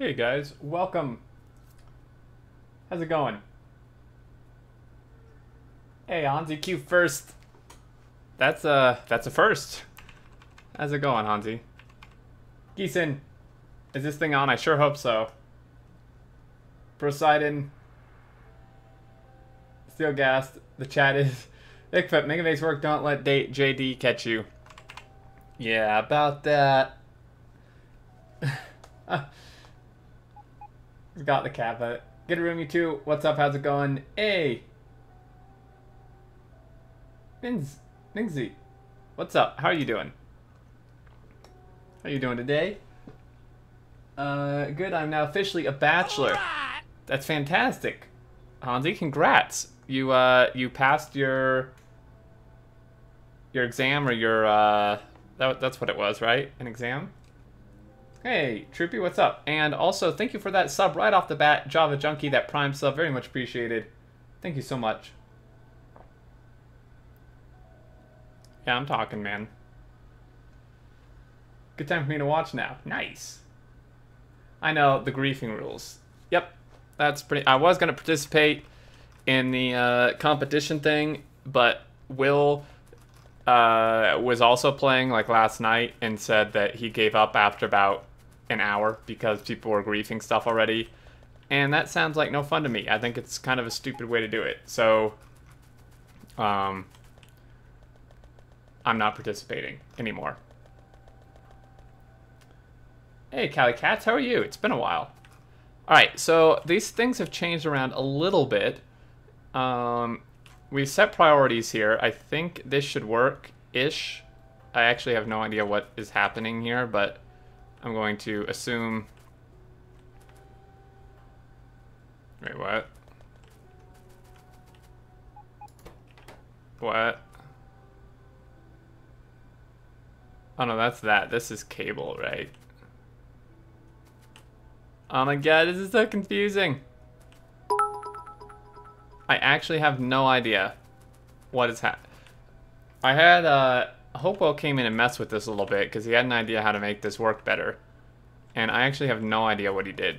Hey guys, welcome. How's it going? Hey, Hansi Q first. That's a first. How's it going, Hansi? Geeson, is this thing on? I sure hope so. Poseidon, still gassed. The chat is Bigfoot. Make face work. Don't let JD catch you. Yeah, about that. Got the kappa. Good room, you two. What's up? How's it going? Hey, Ningsy. What's up? How are you doing? How are you doing today? Good. I'm now officially a bachelor. Right. That's fantastic. Hansi, congrats. You passed your exam or your that's what it was, right? An exam? Hey, Troopy, what's up? And also, thank you for that sub right off the bat, Java Junkie, that Prime sub, very much appreciated. Thank you so much. Yeah, I'm talking, man. Good time for me to watch now. Nice. I know, the griefing rules. Yep, that's pretty... I was going to participate in the competition thing, but Will was also playing like last night and said that he gave up after about an hour because people were griefing stuff already. And that sounds like no fun to me. I think it's kind of a stupid way to do it. So, I'm not participating anymore. Hey, Cali Cats, how are you? It's been a while. Alright, so these things have changed around a little bit. We've set priorities here. I think this should work-ish. I actually have no idea what is happening here, but I'm going to assume... Wait, what? What? Oh no, that's that. This is cable, right? Oh my god, this is so confusing. I actually have no idea what is happening. I had, Hopewell came in and messed with this a little bit because he had an idea how to make this work better. And I actually have no idea what he did.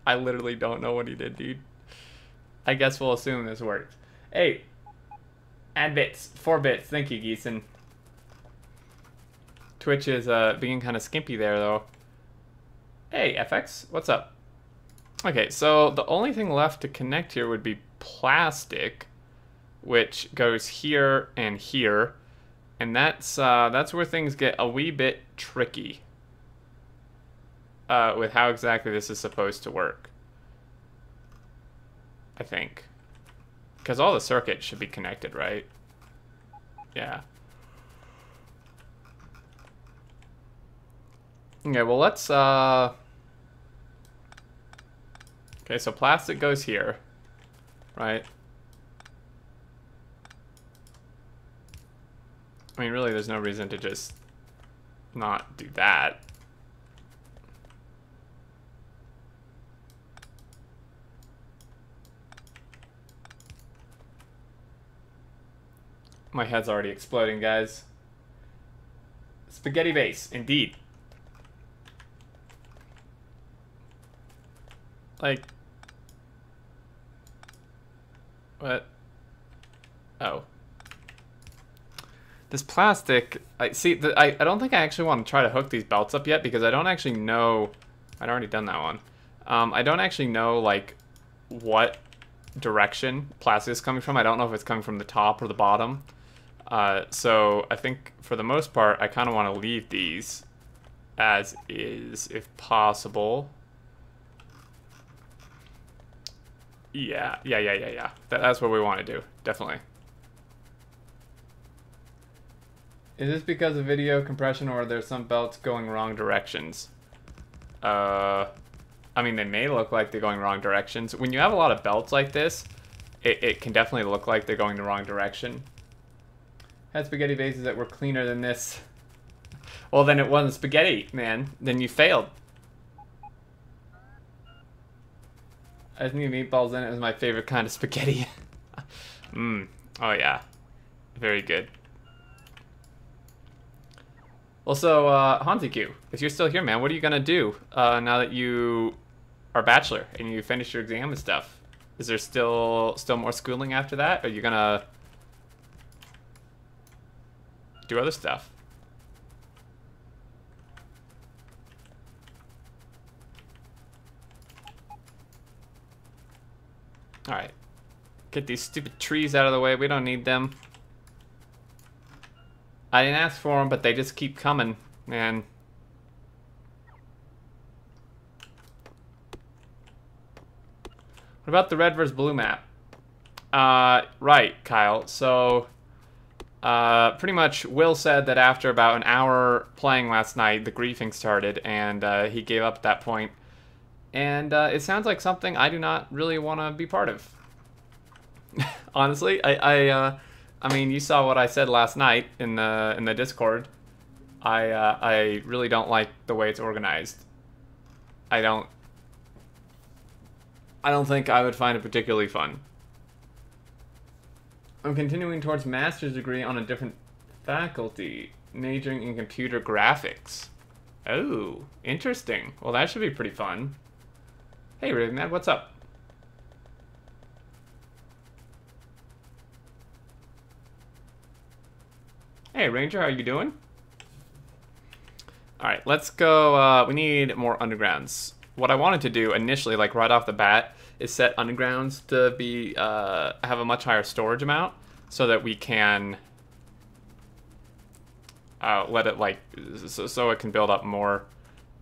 I literally don't know what he did, dude. I guess we'll assume this works. Hey, add bits, 4 bits. Thank you, Geeson. Twitch is being kind of skimpy there, though. Hey, FX, what's up? Okay, so the only thing left to connect here would be plastic, which goes here and here, and that's where things get a wee bit tricky with how exactly this is supposed to work. I think, because all the circuits should be connected, right? Yeah. Okay, well let's okay, so plastic goes here, right? I mean, really, there's no reason to just not do that. My head's already exploding, guys. Spaghetti base, indeed. Like... What? Oh. This plastic... I don't think I actually want to try to hook these belts up yet because I don't actually know... I'd already done that one. I don't actually know, like, what direction plastic is coming from. I don't know if it's coming from the top or the bottom. So I think, for the most part, I kind of want to leave these as is, if possible. Yeah. That's what we want to do, definitely. Is this because of video compression or are there some belts going wrong directions? I mean, they may look like they're going wrong directions. When you have a lot of belts like this, it can definitely look like they're going the wrong direction. Had spaghetti bases that were cleaner than this. Well, then it wasn't spaghetti, man. Then you failed. I just need meatballs in it. It was my favorite kind of spaghetti. Oh yeah. Very good. Also, Hanzi-Q, if you're still here, man, what are you gonna do now that you are bachelor and you finish your exam and stuff? Is there still more schooling after that? Or are you gonna do other stuff? All right, get these stupid trees out of the way. We don't need them. I didn't ask for them, but they just keep coming, man. What about the red versus blue map? Right, Kyle. So, pretty much Will said that after about an hour playing last night, the griefing started, and he gave up at that point. And it sounds like something I do not really want to be part of. Honestly, I mean, you saw what I said last night in the Discord. I really don't like the way it's organized. I don't think I would find it particularly fun. I'm continuing towards master's degree on a different faculty, majoring in computer graphics. Oh, interesting. Well, that should be pretty fun. Hey, Ravenmad, what's up? Hey, Ranger, how you doing? All right, let's go. We need more undergrounds. What I wanted to do initially, like right off the bat, is set undergrounds to be have a much higher storage amount, so that we can let it like so it can build up more.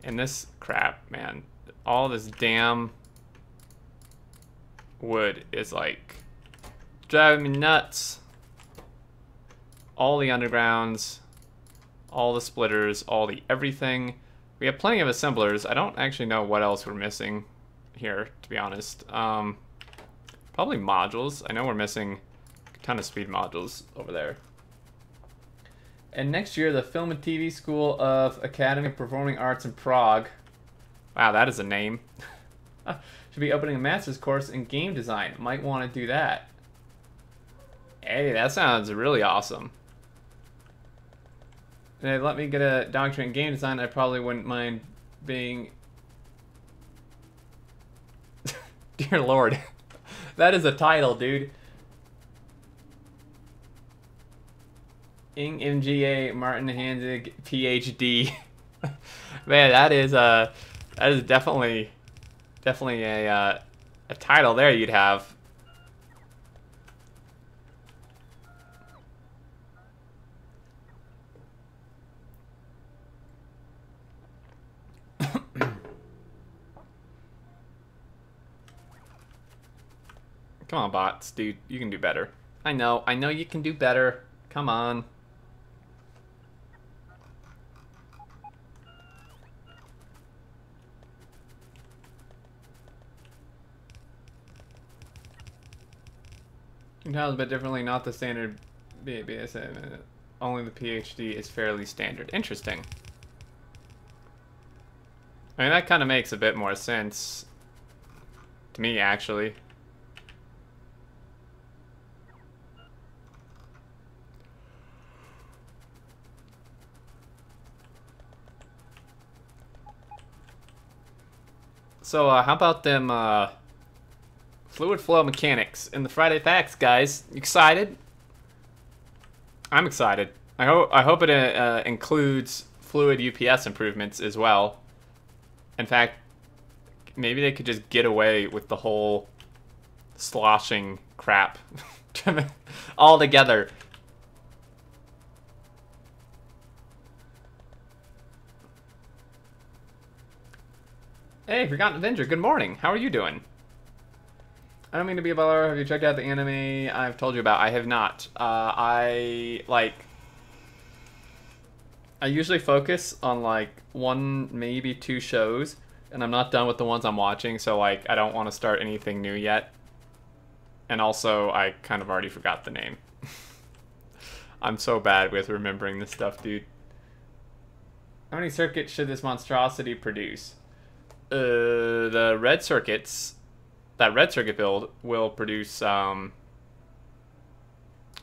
And this crap, man, all this damn wood is like driving me nuts. All the undergrounds, all the splitters, all the everything. We have plenty of assemblers. I don't actually know what else we're missing here, to be honest. Probably modules. I know we're missing a ton of speed modules over there. And next year, the Film and TV School of Academy of Performing Arts in Prague. Wow, that is a name. Should be opening a master's course in game design. Might want to do that. Hey, that sounds really awesome. If they let me get a doctorate in game design, I probably wouldn't mind being... Dear Lord. That is a title, dude. Ing MGA Martin Hanzig PhD. Man, that is definitely a title there you'd have. Come on, bots, dude. You can do better. I know you can do better. Come on. You can tell a bit differently, not the standard BSM. Only the PhD is fairly standard. Interesting. I mean, that kind of makes a bit more sense to me, actually. So, how about them, fluid flow mechanics in the Friday Facts, guys? You excited? I'm excited. I hope it includes fluid UPS improvements as well. In fact, maybe they could just get away with the whole sloshing crap all together. Hey, Forgotten Avenger, good morning. How are you doing? I don't mean to be a baller. Have you checked out the anime I've told you about? I have not. I usually focus on like one, maybe two shows, and I'm not done with the ones I'm watching, so like I don't want to start anything new yet. And also, I kind of already forgot the name. I'm so bad with remembering this stuff, dude. How many circuits should this monstrosity produce? The red circuits, that red circuit build will produce a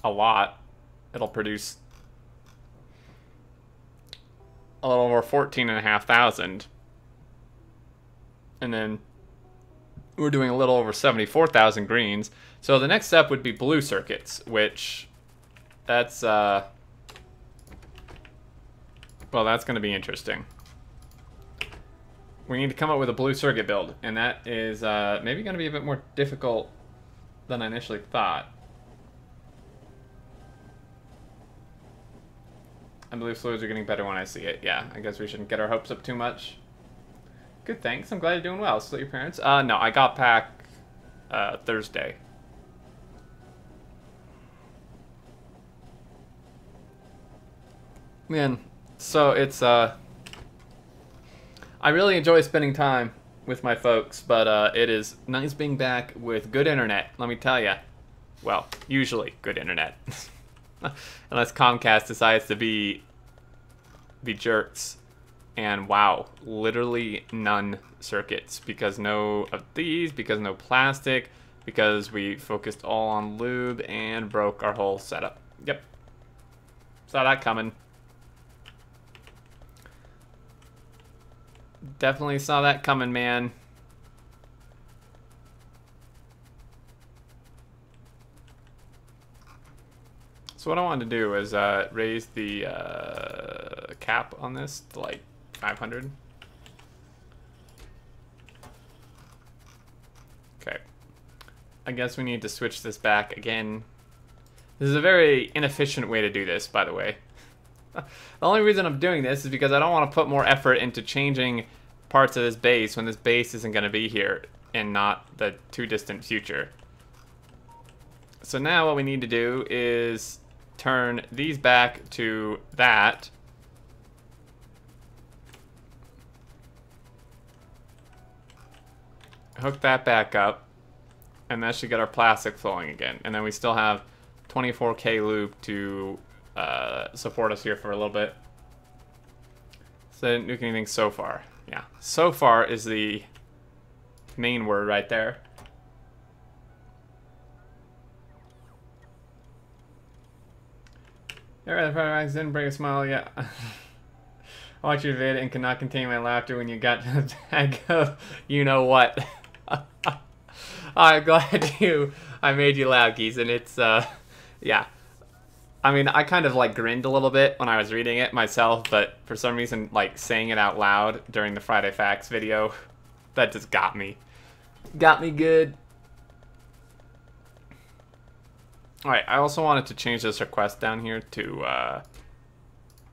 lot. It'll produce a little over 14,500. And then we're doing a little over 74,000 greens. So the next step would be blue circuits, which that's, well, that's going to be interesting. We need to come up with a blue circuit build, and that is maybe going to be a bit more difficult than I initially thought. I believe fluids are getting better when I see it. Yeah, I guess we shouldn't get our hopes up too much. Good, thanks. I'm glad you're doing well. Still your parents? No, I got back Thursday. Man, so it's, I really enjoy spending time with my folks, but it is nice being back with good internet, let me tell you. Well, usually good internet. Unless Comcast decides to be jerks. And wow, literally none circuits. Because no of these, because no plastic, because we focused all on lube and broke our whole setup. Yep. Saw that coming. Definitely saw that coming, man. So what I wanted to do is raise the cap on this to like 500. Okay. I guess we need to switch this back again. This is a very inefficient way to do this, by the way. The only reason I'm doing this is because I don't want to put more effort into changing parts of this base when this base isn't going to be here in not the too distant future. So now what we need to do is turn these back to that. Hook that back up. And that should get our plastic flowing again. And then we still have 24K loop to support us here for a little bit. So I didn't nuke anything so far. Yeah, so far is the main word right there. Alright, the Max didn't bring a smile yet. I watched your vid and cannot contain my laughter when you got to the tag of you know what. I'm glad I made you laugh, Geese, and it's, yeah. I mean, I kind of, like, grinned a little bit when I was reading it myself, but for some reason, like, saying it out loud during the Friday Facts video, that just got me. Got me good. Alright, I also wanted to change this request down here to,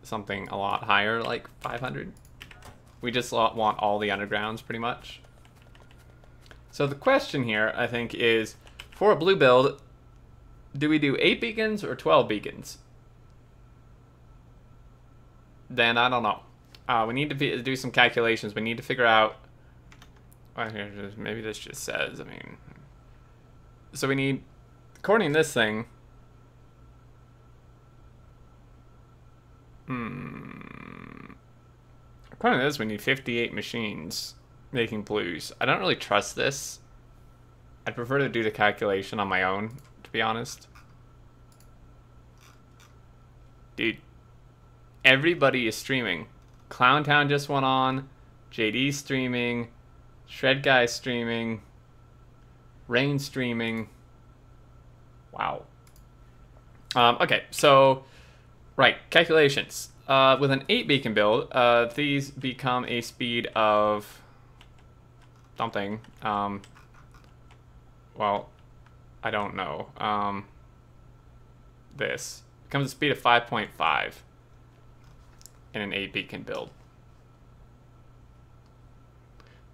something a lot higher, like 500. We just want all the undergrounds, pretty much. So the question here, I think, is, for a blue build, do we do 8 beacons or 12 beacons? Then I don't know. We need to do some calculations. We need to figure out... Well, here, maybe this just says, I mean... So we need, according to this thing... According to this, we need 58 machines making blues. I don't really trust this. I'd prefer to do the calculation on my own, to be honest. Dude, everybody is streaming. Clowntown just went on. JD's streaming. Shred Guy's streaming. Rain streaming. Wow. Okay, so, right, calculations. With an 8 beacon build, these become a speed of something. Well, I don't know. This becomes a speed of 5.5 in an 8 beacon build.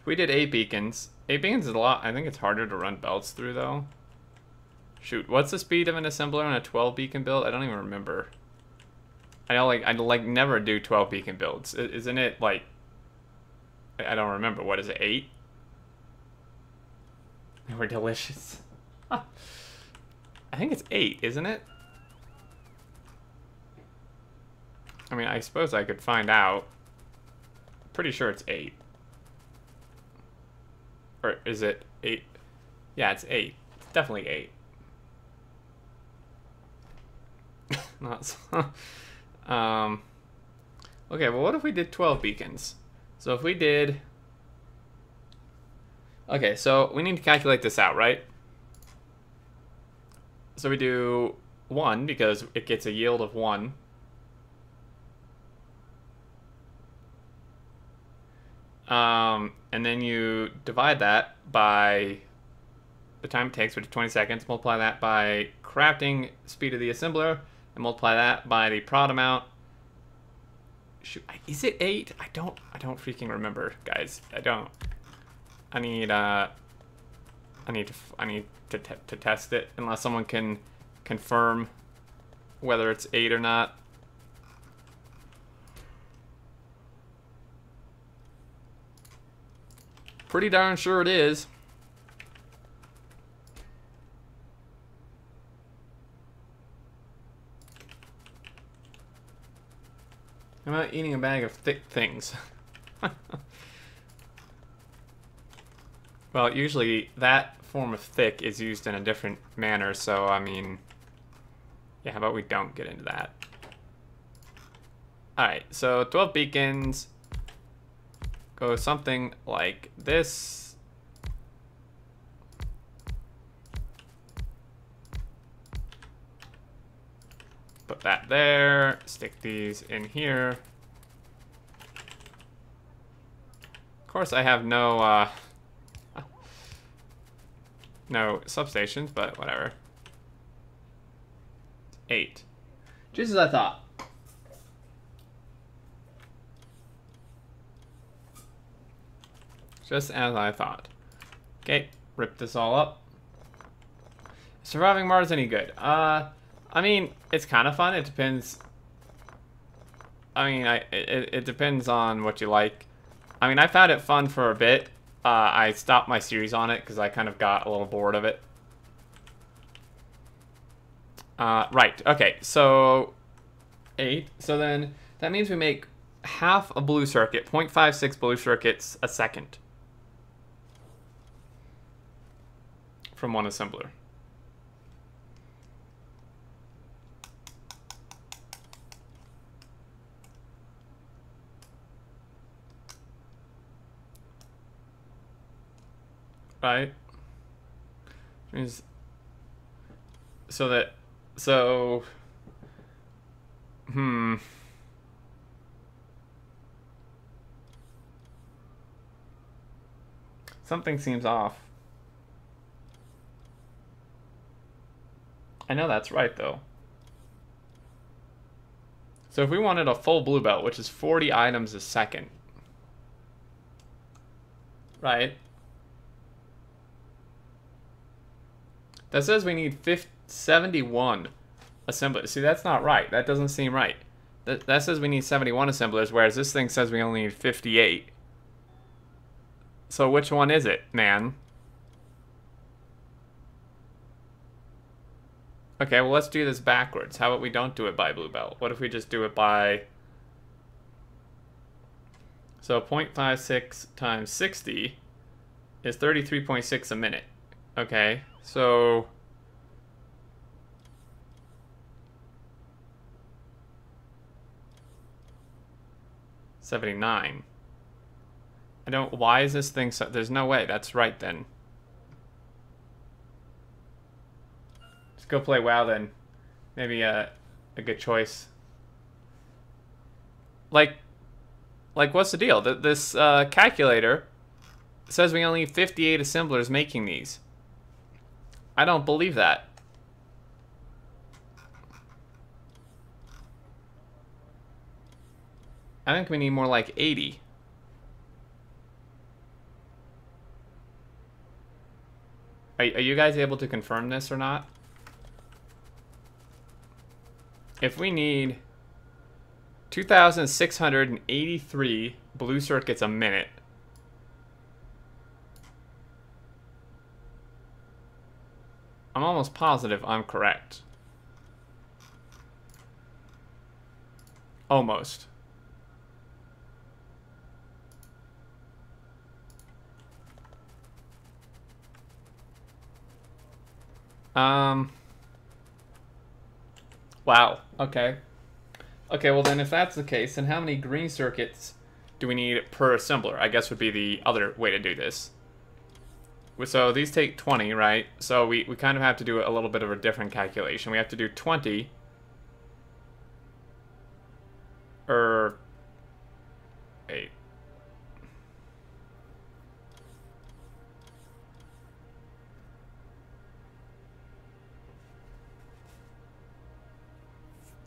If we did 8 beacons is a lot. I think it's harder to run belts through, though. Shoot, what's the speed of an assembler on a 12 beacon build? I don't even remember. I know, like, I never do 12 beacon builds. Isn't it, like, I don't remember. What is it, 8? They were delicious. I think it's 8, isn't it? I mean, I suppose I could find out. Pretty sure it's 8. Or is it 8? Yeah, it's 8. It's definitely 8. Not so. Okay, well, what if we did 12 beacons? So if we did... Okay, so we need to calculate this out, right? So we do 1 because it gets a yield of 1. And then you divide that by the time it takes, which is 20 seconds, multiply that by crafting speed of the assembler, and multiply that by the prod amount. Shoot, is it 8? I don't freaking remember, guys. I need to test it, unless someone can confirm whether it's 8 or not. Pretty darn sure it is. I'm not eating a bag of thick things. Well, usually that form of thick is used in a different manner, so I mean, yeah, how about we don't get into that? Alright, so 12 beacons go something like this. Put that there, stick these in here. Of course, I have no substations, but whatever. 8. Just as I thought. Just as I thought. Okay, rip this all up. Surviving Mars any good? I mean, it's kind of fun. It depends. I mean, it depends on what you like. I mean, I found it fun for a bit. I stopped my series on it because I kind of got a little bored of it. Right, okay, so 8. So then that means we make half a blue circuit, 0.56 blue circuits a second from one assembler. Right? Means so something seems off. I know that's right though. So if we wanted a full blue belt, which is 40 items a second, right? That says we need 71 assemblers. See, that's not right. That doesn't seem right. That says we need 71 assemblers, whereas this thing says we only need 58. So which one is it, man? Okay, well, let's do this backwards. How about we don't do it by blue belt? What if we just do it by... So 0.56 times 60 is 33.6 a minute. Okay, so... $79. I don't... Why is this thing so... There's no way. That's right, then. Let's go play WoW, then. Maybe a good choice. Like, what's the deal? This calculator says we only need 58 assemblers making these. I don't believe that. I think we need more like 80. Are you guys able to confirm this or not? If we need 2,683 blue circuits a minute, I'm almost positive I'm correct. Almost. Wow, okay. Okay, well then if that's the case, then how many green circuits do we need per assembler? I guess would be the other way to do this. So these take 20, right? So we kind of have to do a little bit of a different calculation. We have to do 20 or 8.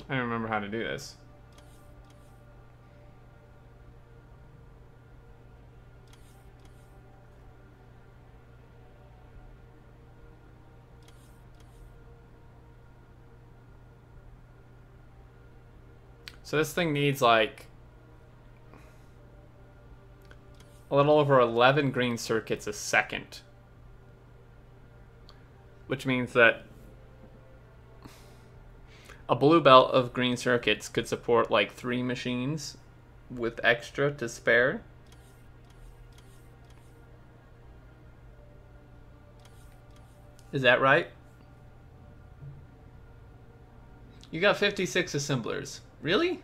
I don't remember how to do this. So this thing needs like a little over 11 green circuits a second. Which means that a blue belt of green circuits could support like 3 machines with extra to spare. Is that right? You got 56 assemblers. Really?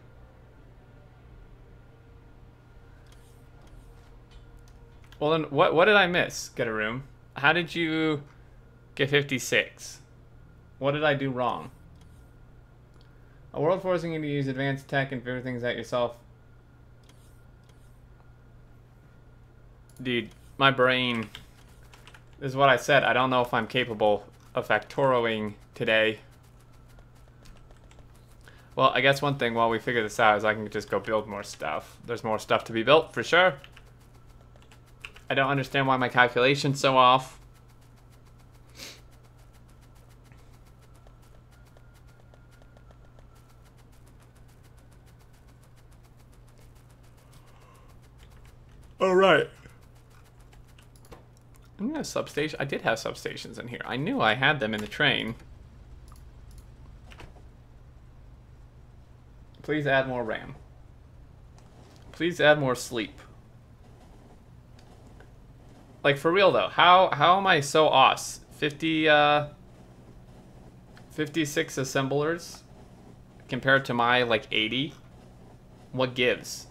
Well then, what did I miss, Get a Room? How did you get 56? What did I do wrong? A world forcing you to use advanced tech and figure things out yourself. Dude, my brain... This is what I said. I don't know if I'm capable of factorialing today. Well, I guess one thing while we figure this out is I can just go build more stuff. There's more stuff to be built, for sure. I don't understand why my calculation's so off. All right. I'm gonna have substation. I did have substations in here. I knew I had them in the train. Please add more RAM. Please add more sleep. Like, for real though, how am I so os? 56 assemblers compared to my like 80? What gives?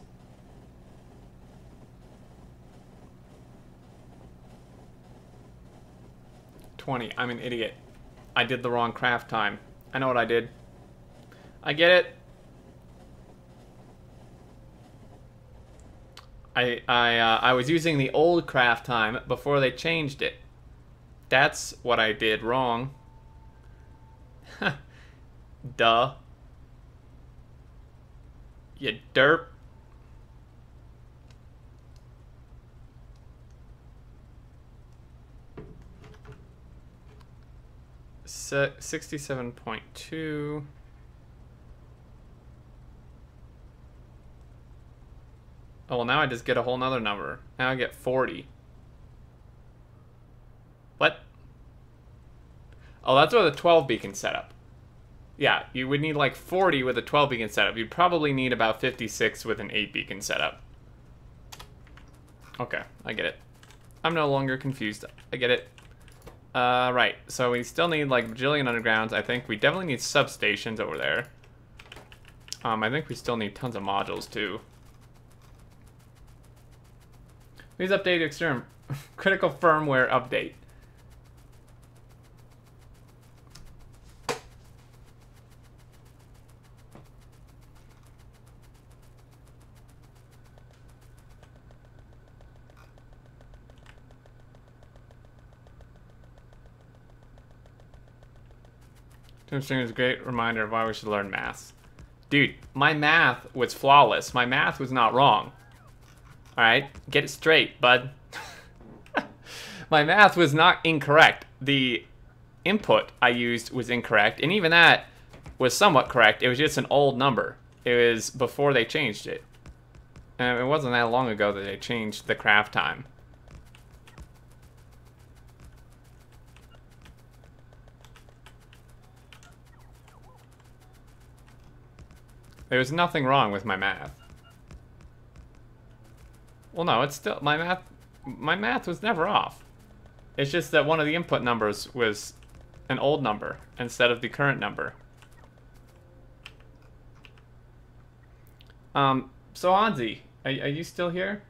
I'm an idiot. I did the wrong craft time. I know what I did. I get it. I was using the old craft time before they changed it. That's what I did wrong. Duh. You derp. So, 67.2. Oh, well, now I just get a whole nother number. Now I get 40. What? Oh, that's with a 12 beacon setup. Yeah, you would need like 40 with a 12 beacon setup. You'd probably need about 56 with an 8 beacon setup. Okay, I get it. I'm no longer confused. I get it. Right, so we still need like a bajillion undergrounds. I think we definitely need substations over there. I think we still need tons of modules too. Please update extern critical firmware update. Troubleshooting is a great reminder of why we should learn math. Dude, my math was flawless. My math was not wrong. Alright? Get it straight, bud. My math was not incorrect. The input I used was incorrect, and even that was somewhat correct. It was just an old number. It was before they changed it. And it wasn't that long ago that they changed the craft time. There was nothing wrong with my math. Well, no, it's still my math was never off. It's just that one of the input numbers was an old number instead of the current number. So Hanzi, are you still here?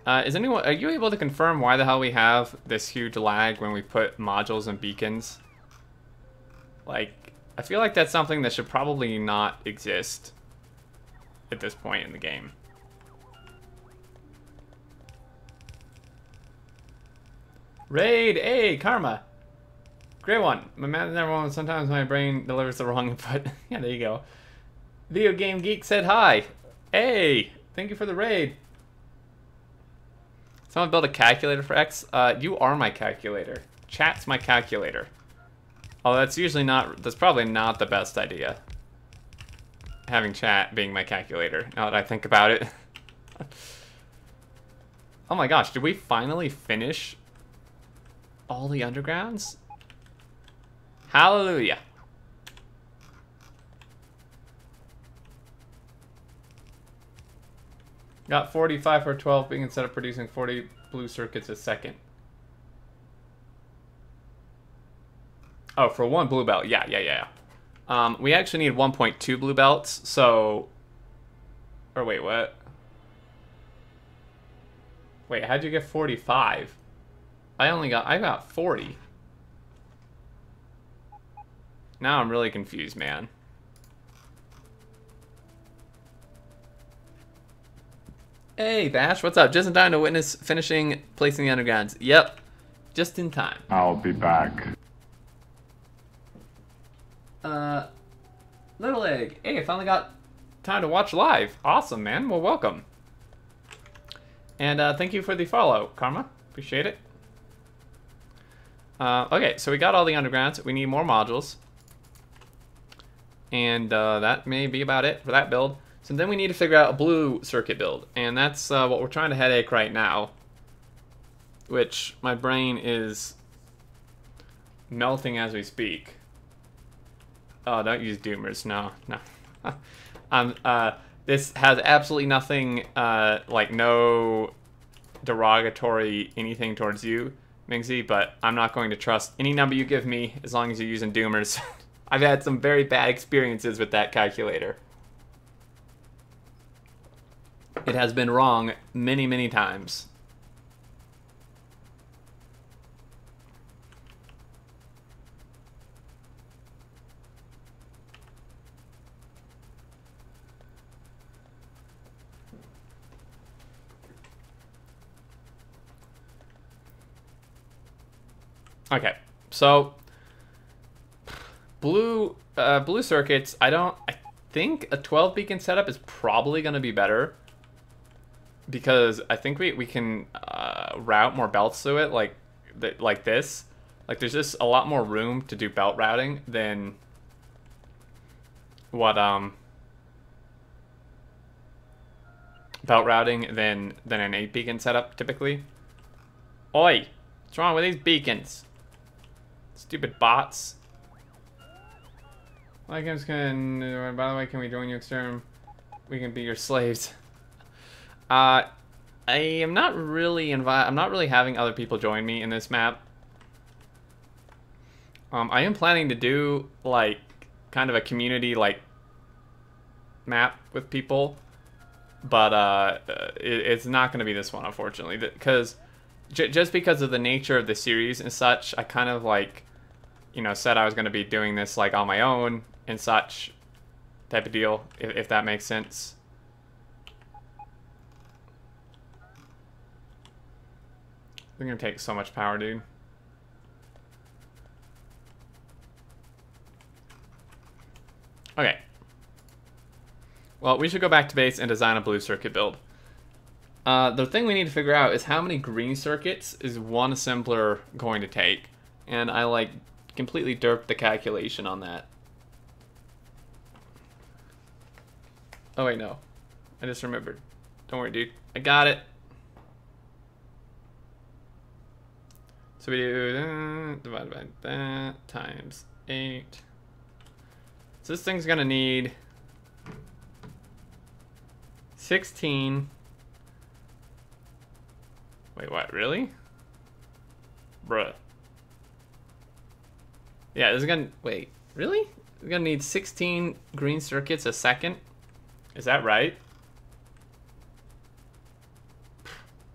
Are you able to confirm why the hell we have this huge lag when we put modules and beacons? Like, I feel like that's something that should probably not exist at this point in the game. Raid, hey, Karma. Great one. My math is never one. Sometimes my brain delivers the wrong input. Yeah, there you go. Video Game Geek said hi. Hey, thank you for the raid. Someone build a calculator for X? You are my calculator. Chat's my calculator. Oh, that's probably not the best idea. Having chat being my calculator, now that I think about it. Oh my gosh, did we finally finish all the undergrounds? Hallelujah. Got 45 for 12 being instead of producing 40 blue circuits a second. Oh, for one blue belt. Yeah. We actually need 1.2 blue belts, so... Or wait, what? Wait, how'd you get 45? I got 40. Now I'm really confused, man. Hey, Bash, what's up? Just in time to witness finishing placing the undergrounds. Yep, just in time. I'll be back. Little Egg. Hey, I finally got time to watch live. Awesome, man. Well, welcome. And thank you for the follow, Karma. Appreciate it. Okay, so we got all the undergrounds. We need more modules. And that may be about it for that build. So then we need to figure out a blue circuit build. And that's what we're trying to headache right now. Which my brain is melting as we speak. Oh, don't use doomers. No. This has absolutely nothing, like no derogatory anything towards you, Mingsy, but I'm not going to trust any number you give me as long as you're using doomers. I've had some very bad experiences with that calculator. It has been wrong many, many times. Okay, so blue circuits. I think a 12 beacon setup is probably going to be better because I think we can route more belts to it like this. Like there's just a lot more room to do belt routing than what an 8 beacon setup typically. Oi, what's wrong with these beacons? Stupid bots. Like by the way, can we join you, Xterm? We can be your slaves. I am not really I'm not really having other people join me in this map. I am planning to do like kind of a community like map with people, but it's not going to be this one, unfortunately, because just because of the nature of the series and such. I kind of like, you know, said I was going to be doing this like on my own and such type of deal, if that makes sense. They're going to take so much power, dude. Okay. Well, we should go back to base and design a blue circuit build. The thing we need to figure out is how many green circuits is one assembler going to take. And I like completely derped the calculation on that. Oh wait, no. I just remembered. Don't worry, dude. I got it. So we do that divided by that times 8. So this thing's gonna need 16. Wait, what? Really? Bruh. Yeah, this is gonna... Wait, really? We're gonna need 16 green circuits a second? Is that right?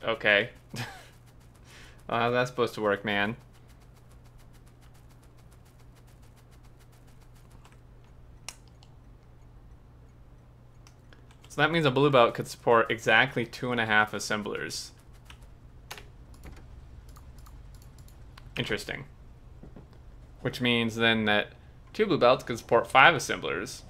Okay. How's that supposed to work, man? So that means a blue belt could support exactly 2.5 assemblers. Interesting. Which means then that 2 blue belts could support 5 assemblers.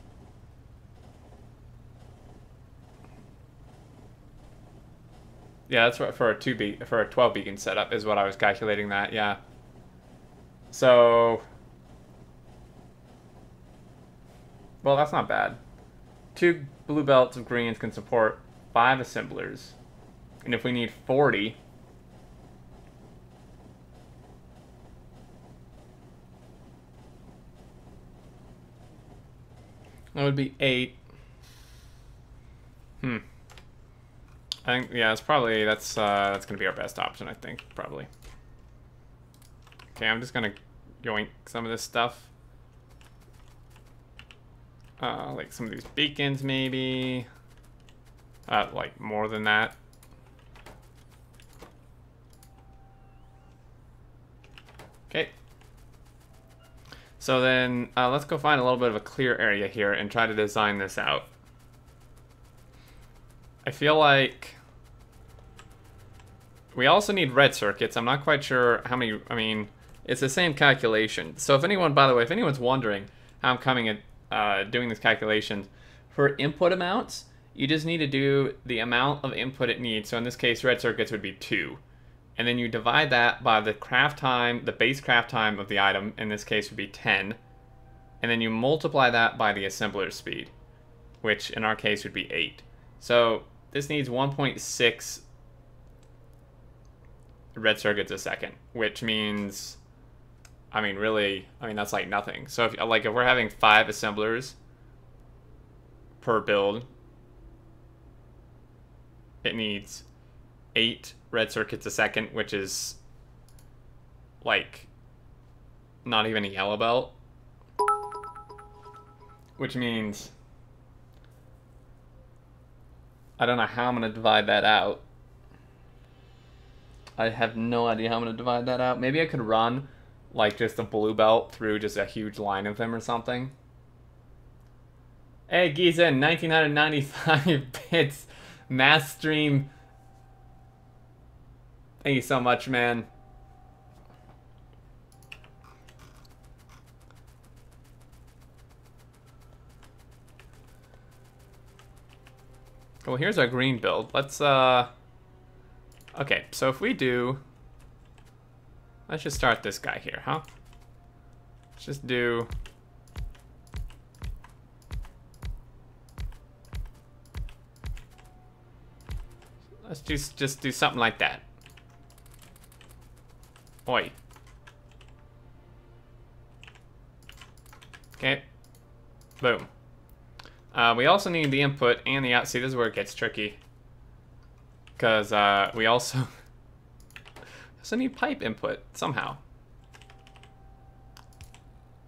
Yeah, that's what for a 12 beacon setup is what I was calculating that. Yeah. So, well, that's not bad. 2 blue belts of greens can support 5 assemblers. And if we need 40, that would be 8. I think, yeah, it's probably, that's gonna be our best option, I think, probably. Okay, I'm just gonna yoink some of this stuff. Like some of these beacons, maybe. Like more than that. Okay. So then, let's go find a little bit of a clear area here and try to design this out. I feel like we also need red circuits. I'm not quite sure how many, I mean, it's the same calculation. So if anyone, by the way, if anyone's wondering how I'm coming at doing this calculation, for input amounts, you just need to do the amount of input it needs. So in this case, red circuits would be 2. And then you divide that by the craft time, the base craft time of the item, in this case would be 10. And then you multiply that by the assembler speed, which in our case would be 8. So this needs 1.6 red circuits a second, which means, I mean, really, I mean, that's like nothing. So if we're having 5 assemblers per build, it needs 8 red circuits a second, which is like not even a yellow belt, which means I don't know how I'm going to divide that out. I have no idea how I'm going to divide that out. Maybe I could run like just a blue belt through just a huge line of them or something. Hey, Giza, 1995 bits mass stream. Thank you so much, man. Well, here's our green build. Let's, okay, so if we do, let's just start this guy here, huh? Let's just do, let's just do something like that. Oi. Okay. Boom. We also need the input and the out. See, this is where it gets tricky. Because we also need pipe input somehow.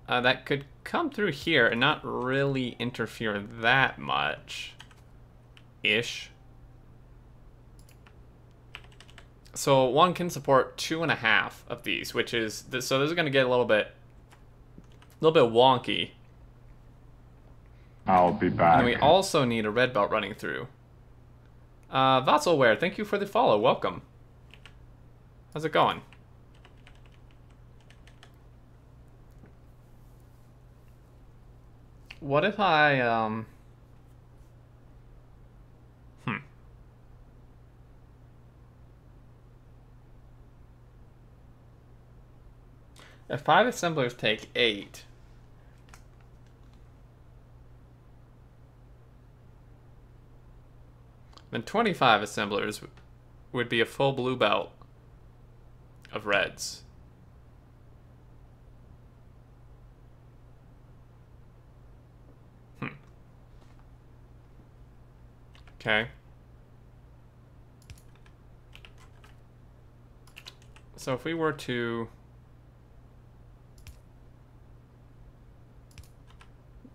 That could come through here and not really interfere that much. Ish. So one can support 2.5 of these, which is, so this is going to get a little bit wonky. I'll be back. And we also need a red belt running through. Vatselware, thank you for the follow. Welcome. How's it going? What if I, If 5 assemblers take 8, then 25 assemblers would be a full blue belt of reds. Okay. So if we were to...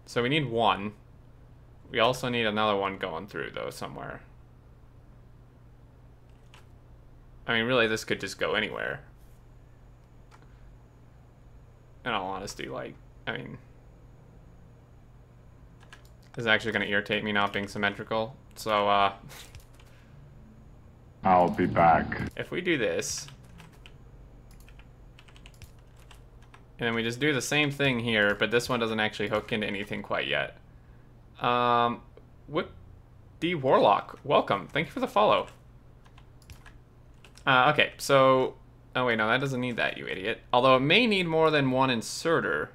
So we need 1. We also need another one going through, though, somewhere. I mean, really, this could just go anywhere. In all honesty, like, I mean, this is actually going to irritate me not being symmetrical. So, I'll be back. if we do this, and then we just do the same thing here, but this one doesn't actually hook into anything quite yet. Whip D Warlock, welcome. Thank you for the follow. Okay, so... Oh, wait, no, that doesn't need that, you idiot. Although it may need more than one inserter.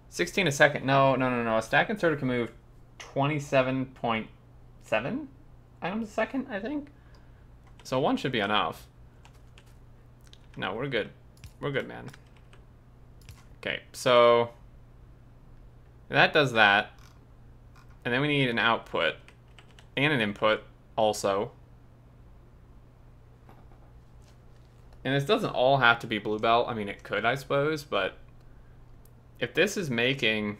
16 a second. No. A stack inserter can move 27.7 items a second, I think. So one should be enough. No, we're good. We're good, man. Okay, so... that does that. And then we need an output. And an input, also. And this doesn't all have to be blue belt. I mean, it could, I suppose, but if this is making...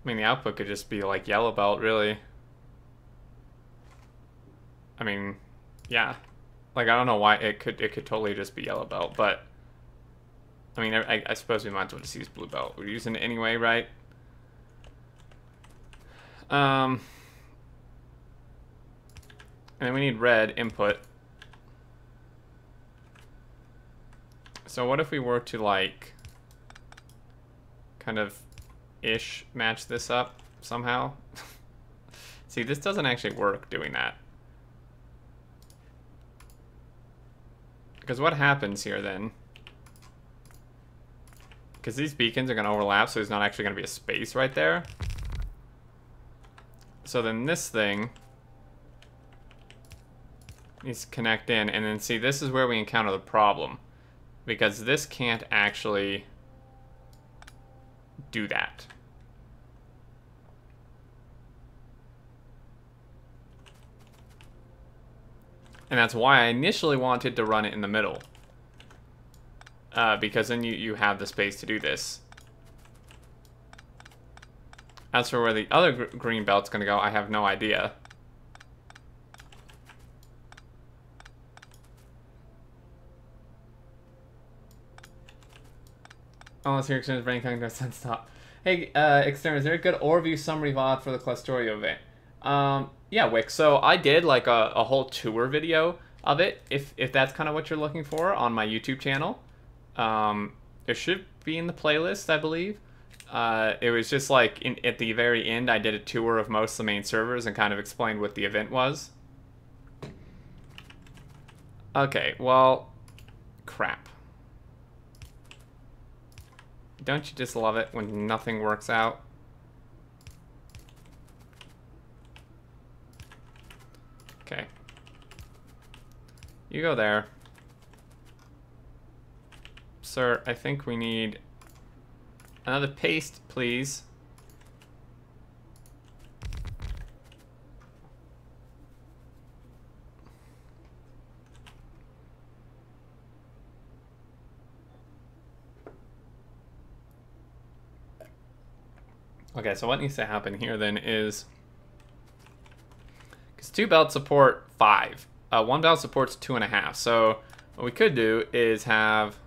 I mean, the output could just be like yellow belt, really. I mean, yeah. Like, I don't know why it could totally just be yellow belt, but I mean, I suppose we might as well just use blue belt. We're using it anyway, right? And then we need red input. So what if we were to, like, kind of ish match this up somehow? See, this doesn't actually work doing that. Because what happens here then? Because these beacons are going to overlap, so there's not actually going to be a space right there. So then this thing needs to connect in, and then see, this is where we encounter the problem. Because this can't actually do that. And that's why I initially wanted to run it in the middle. Because then you have the space to do this. As for where the other green belt's going to go, I have no idea. Oh, let's hear Xterminator's brain coming to sense stop. Hey, Xterminator, is there a good overview summary VOD for the Clustorio event? Yeah, Wick. So I did like a whole tour video of it, if that's kind of what you're looking for, on my YouTube channel. It should be in the playlist, I believe. It was just like at the very end, I did a tour of most of the main servers and kind of explained what the event was. Okay, well, crap. Don't you just love it when nothing works out? Okay. You go there. Sir, I think we need another paste, please. Okay, so what needs to happen here then is, because 2 belts support 5, 1 belt supports 2.5. So what we could do is have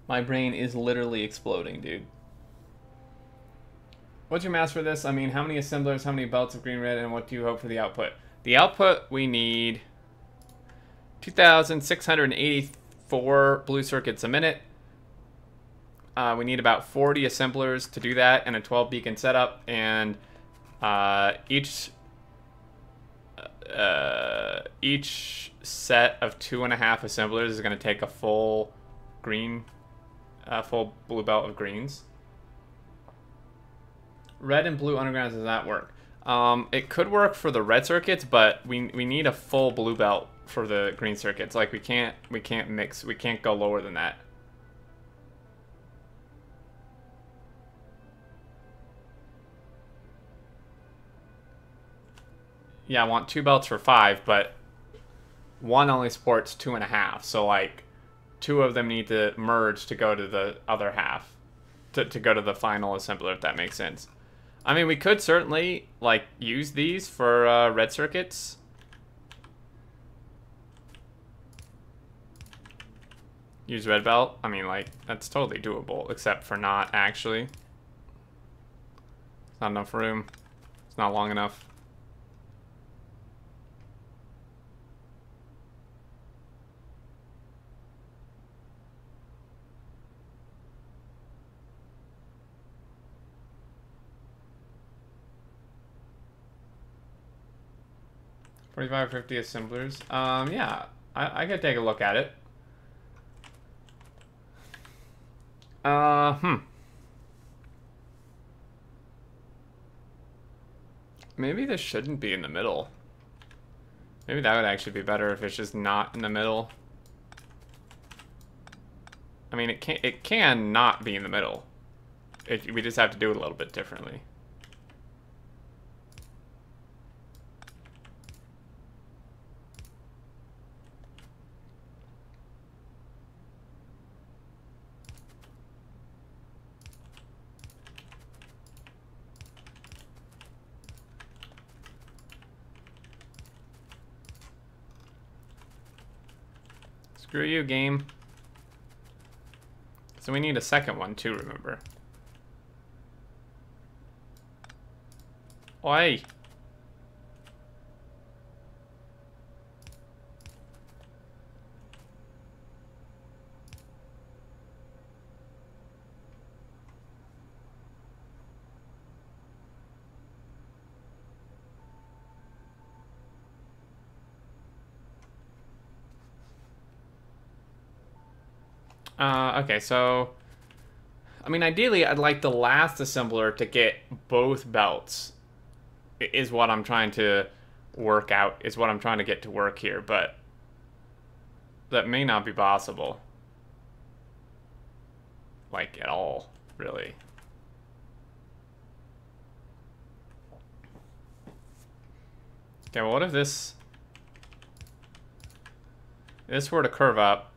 My brain is literally exploding, dude. What's your mass for this? I mean, how many assemblers, how many belts of green, red, and what do you hope for the output? The output, we need 2,684 blue circuits a minute. We need about 40 assemblers to do that, and a 12 beacon setup, and each set of 2.5 assemblers is going to take a full green, full blue belt of greens. Red and blue undergrounds, does that work? It could work for the red circuits, but we need a full blue belt for the green circuits. Like, we can't mix, we can't go lower than that. yeah, I want 2 belts for 5, but one only supports 2.5. So like 2 of them need to merge to go to the other half, to go to the final assembler, if that makes sense. I mean, we could certainly like use these for red circuits. Use red belt. I mean, like, that's totally doable, except for not actually. It's not enough room. It's not long enough. $45 or $50 assemblers. Yeah, I could take a look at it. Maybe this shouldn't be in the middle. Maybe that would actually be better if it's just not in the middle. I mean, it can not be in the middle. We just have to do it a little bit differently. Screw you, game. So we need a second one too, remember. Oi! Okay, so, I mean, ideally, I'd like the last assembler to get both belts, is what I'm trying to work out, is what I'm trying to get to work here, but that may not be possible. Like, at all, really. Okay, well, what if this were to curve up?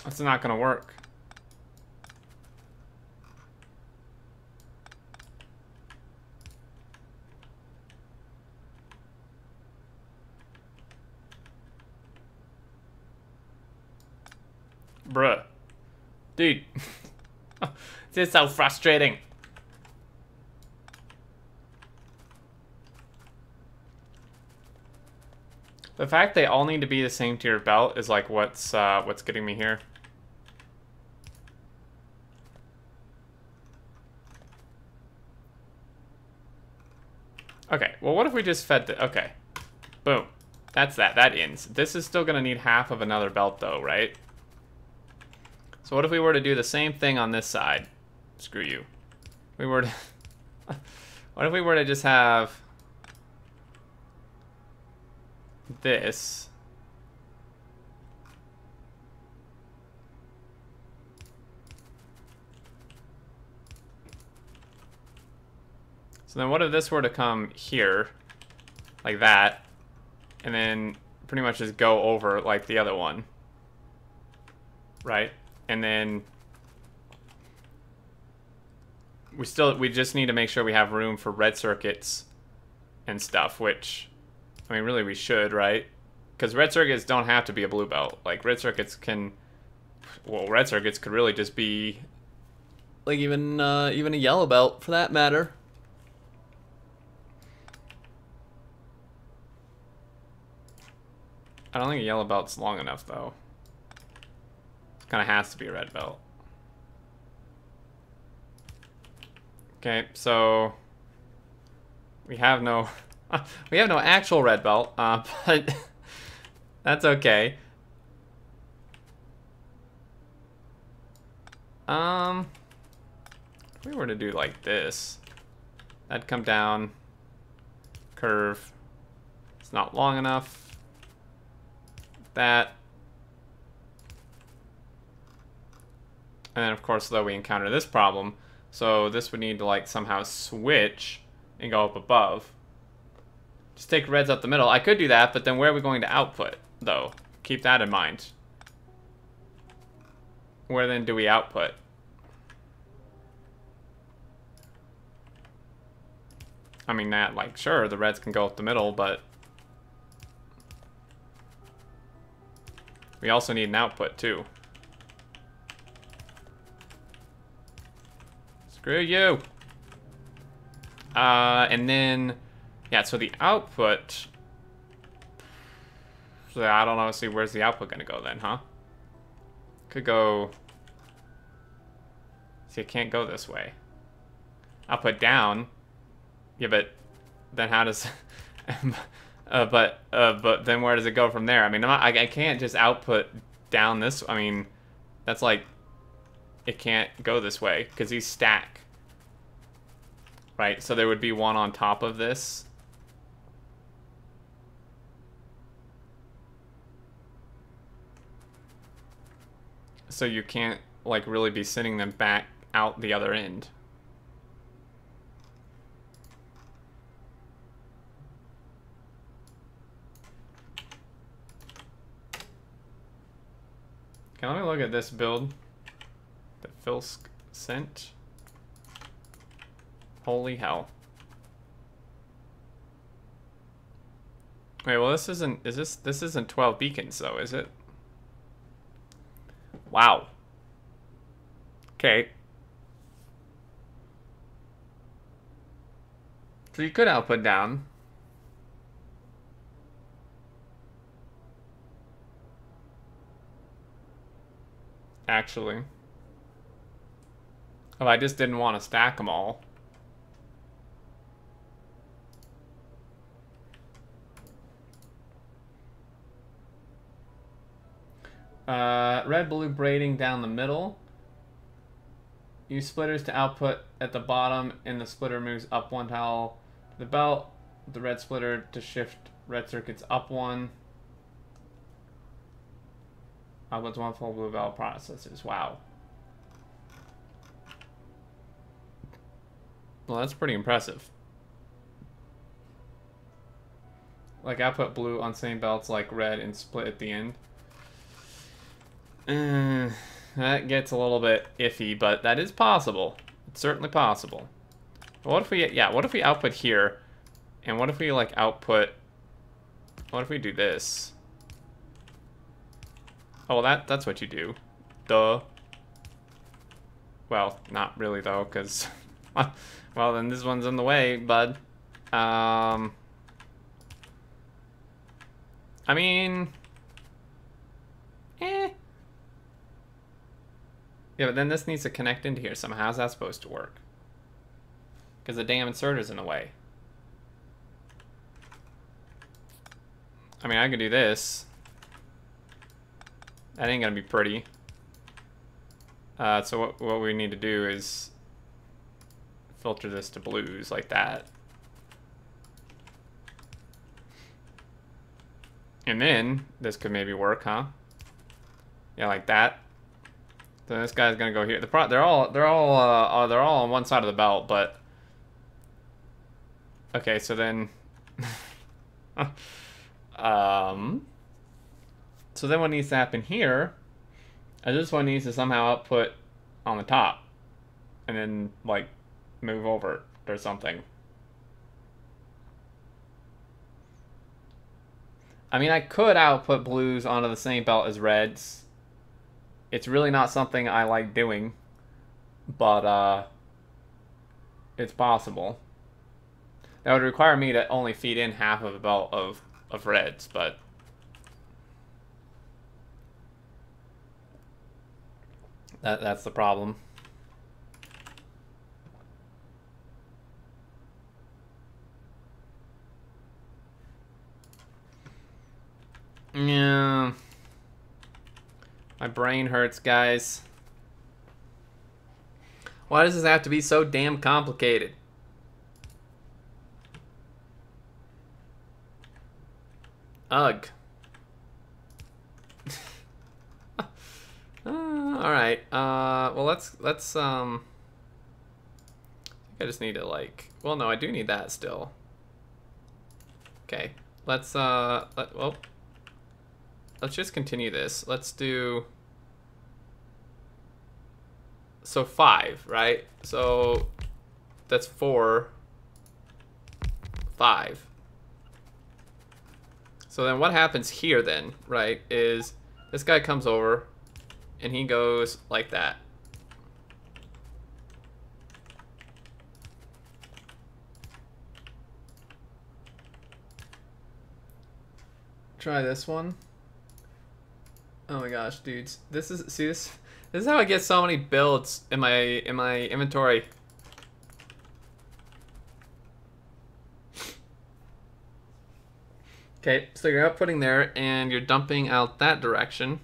That's not gonna work. Bruh. Dude. This is so frustrating. The fact they all need to be the same tier belt is like what's getting me here. Okay, well, what if we just fed the... Okay. Boom. That's that. That ends. This is still going to need half of another belt, though, right? So what if we were to do the same thing on this side? Screw you. We were to... What if we were to just have... this... So then what if this were to come here, like that, and then pretty much just go over like the other one, right? And then we just need to make sure we have room for red circuits and stuff, which, I mean, really we should, right? Because red circuits don't have to be a blue belt. Like, red circuits can, well, red circuits could really just be, like, even a yellow belt, for that matter. I don't think a yellow belt's long enough, though. It kind of has to be a red belt. Okay, so we have no we have no actual red belt, but that's okay. If we were to do like this, that'd come down, curve. It's not long enough. That. And then of course, though, we encounter this problem. So this would need to like somehow switch and go up above. Just take reds up the middle. I could do that, but then where are we going to output, though? Keep that in mind. Where then do we output? I mean, that, like, sure, the reds can go up the middle, but we also need an output, too. Screw you! And then, yeah, so the output... So I don't know, see, where's the output gonna go then, huh? Could go... See, it can't go this way. Output down. Yeah, but then how does... but then where does it go from there? I mean, I can't just output down this... I mean, that's like... It can't go this way, because these stack. Right, so there would be one on top of this. So you can't, like, really be sending them back out the other end. Okay, let me look at this build that Philsk sent. Holy hell. Wait, well this isn't, this isn't 12 beacons though, is it? Wow. Okay. So you could output down. Actually. Oh, I just didn't want to stack them all. Red, blue braiding down the middle. Use splitters to output at the bottom, and the splitter moves up one tile to the belt. The red splitter to shift red circuits up one. Outputs one full blue belt processors. Wow. Well, that's pretty impressive. Like, output blue on same belts like red and split at the end. That gets a little bit iffy, but that is possible. It's certainly possible. What if we, yeah, what if we output here? And what if we, like, output... What if we do this? Oh, well, that's what you do. Duh. Well, not really, though, because... well, then this one's in the way, bud. I mean... Yeah, but then this needs to connect into here somehow. How's that supposed to work? Because the damn inserter's in the way. I mean, I could do this. That ain't gonna be pretty. So what we need to do is filter this to blues like that. And then this could maybe work, huh? Yeah, like that. So this guy's gonna go here. They're all on one side of the belt, but okay. So then, so then what needs to happen here? This one needs to somehow output on the top, and then like move over or something. I mean, I could output blues onto the same belt as reds. It's really not something I like doing, but it's possible. That would require me to only feed in half of a belt of reds, but that's the problem. Yeah. My brain hurts, guys. Why does this have to be so damn complicated? Ugh. All right. Well, let's I think I just need to like. Well, no, I do need that still. Okay. Let's let's just continue this. Let's do. So 5, right? So that's 4, 5. So then what happens here then, right, is this guy comes over and he goes like that. Try this one. Oh my gosh, dudes. This is, see this? This is how I get so many builds in my inventory. Okay, so you're outputting there and you're dumping out that direction.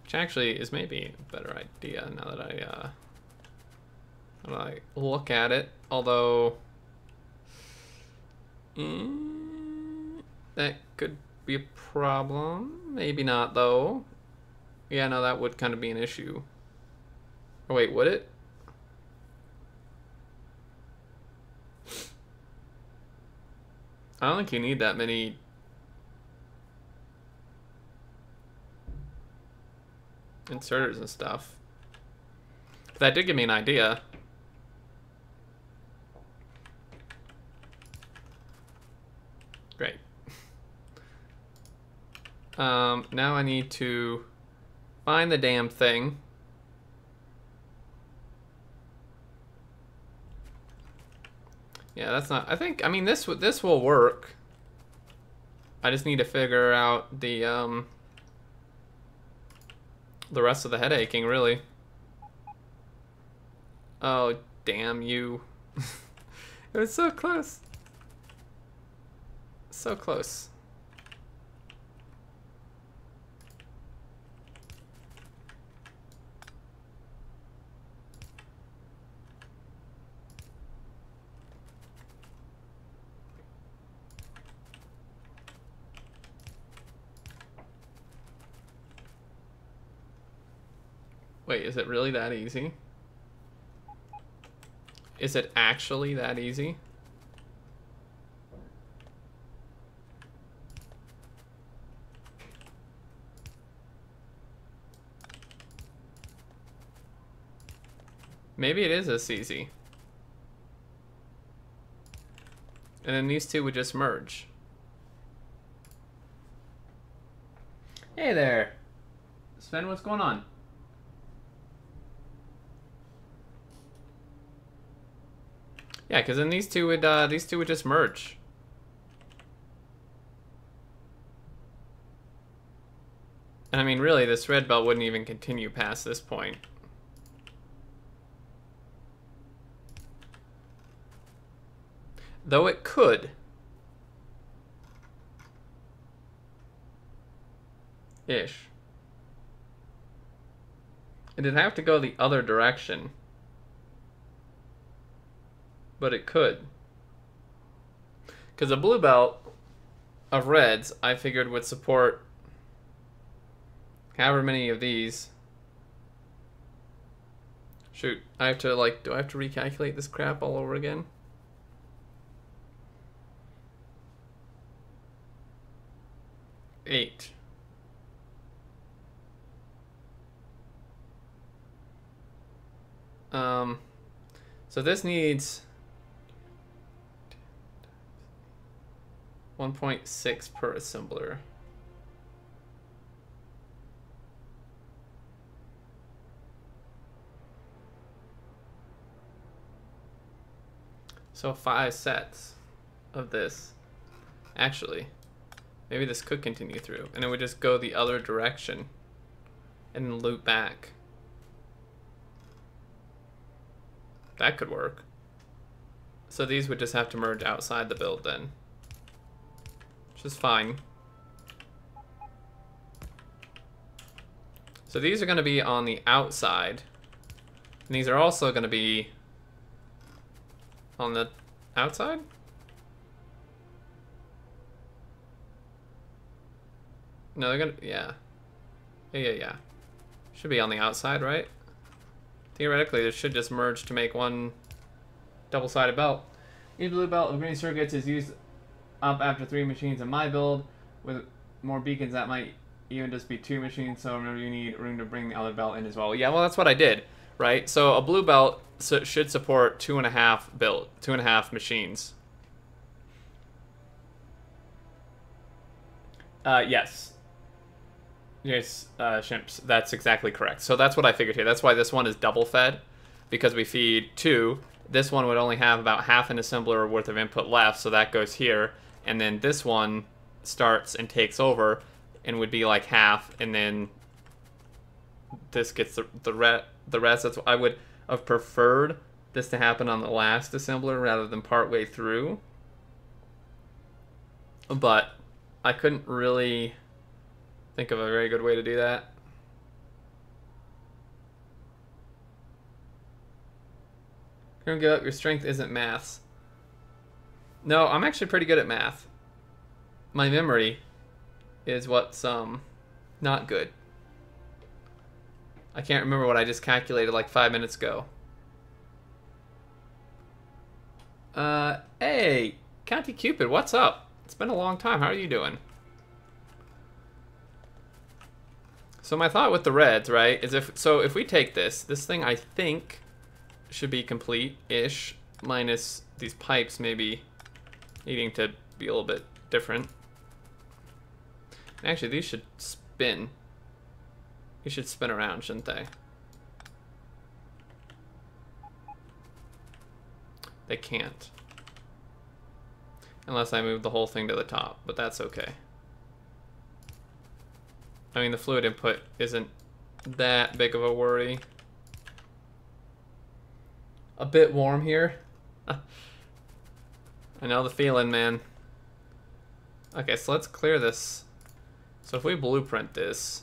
Which actually is maybe a better idea now that I look at it. Although that could be a problem. Maybe not though. Yeah, no, that would kind of be an issue. Oh wait, would it? I don't think you need that many inserters and stuff. But that did give me an idea. Great. Now I need to find the damn thing. Yeah, that's not. I think. I mean, this will work. I just need to figure out the rest of the head aching, really. Oh, damn you! It was so close. So close. Wait, is it really that easy? Is it actually that easy? Maybe it is this easy. And then these two would just merge. Hey there. Sven, what's going on? Yeah, because then these two would just merge. And I mean, really, this red belt wouldn't even continue past this point. Though it could. Ish. It'd have to go the other direction. But it could. Because a blue belt of reds, I figured would support however many of these. Shoot, I have to like, do I have to recalculate this crap all over again? Eight. So this needs 1.6 per assembler. So 5 sets of this. Actually, maybe this could continue through, and it would just go the other direction and loop back. That could work. So these would just have to merge outside the build then. Which is fine. So these are going to be on the outside. And these are also going to be on the outside? No, they're going to, yeah. Yeah. Should be on the outside, right? Theoretically, this should just merge to make one double-sided belt. Each blue belt of green circuits is used up after 3 machines in my build. With more beacons, that might even just be 2 machines, so remember you need room to bring the other belt in as well. Yeah, well, that's what I did, right? So a blue belt should support 2.5 machines. Yes. Yes, Shimps, that's exactly correct. So that's what I figured here. That's why this one is double fed, because we feed 2. This one would only have about half an assembler worth of input left, so that goes here. And then this one starts and takes over and would be like half, and then this gets the rest. That's what I would have preferred this to happen on the last assembler rather than partway through. But I couldn't really think of a very good way to do that. You're gonna give up. Your strength isn't maths. No, I'm actually pretty good at math. My memory is what's not good. I can't remember what I just calculated like 5 minutes ago. Hey, County Cupid, what's up? It's been a long time. How are you doing? So my thought with the reds, right, is if we take this thing I think should be complete-ish, minus these pipes maybe needing to be a little bit different. Actually, these should spin. These should spin around, shouldn't they? They can't. Unless I move the whole thing to the top, but that's okay. I mean, the fluid input isn't that big of a worry. A bit warm here. I know the feeling, man. Okay, so let's clear this. So if we blueprint this,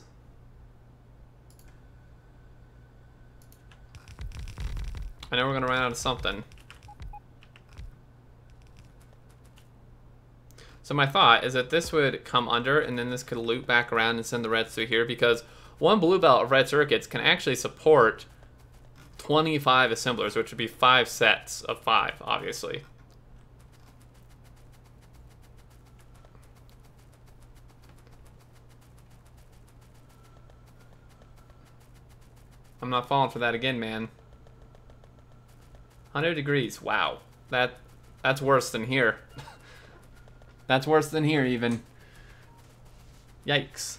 I know we're gonna run out of something. So my thought is that this would come under, and then this could loop back around and send the reds through here, because one blue belt of red circuits can actually support 25 assemblers, which would be 5 sets of 5, obviously. I'm not falling for that again, man. 100 degrees, wow. That's worse than here. That's worse than here, even. Yikes.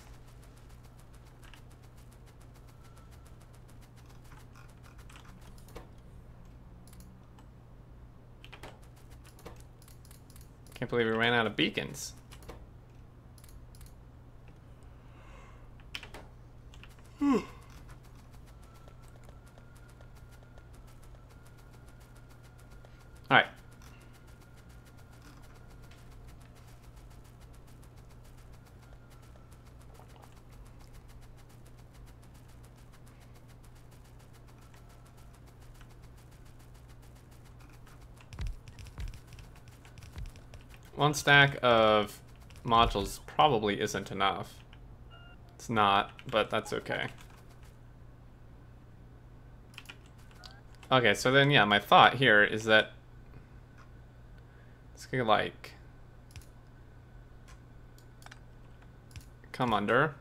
Can't believe we ran out of beacons. All right. One stack of modules probably isn't enough. It's not, but that's okay. Okay, so then, yeah, my thought here is that it's gonna, like, come under.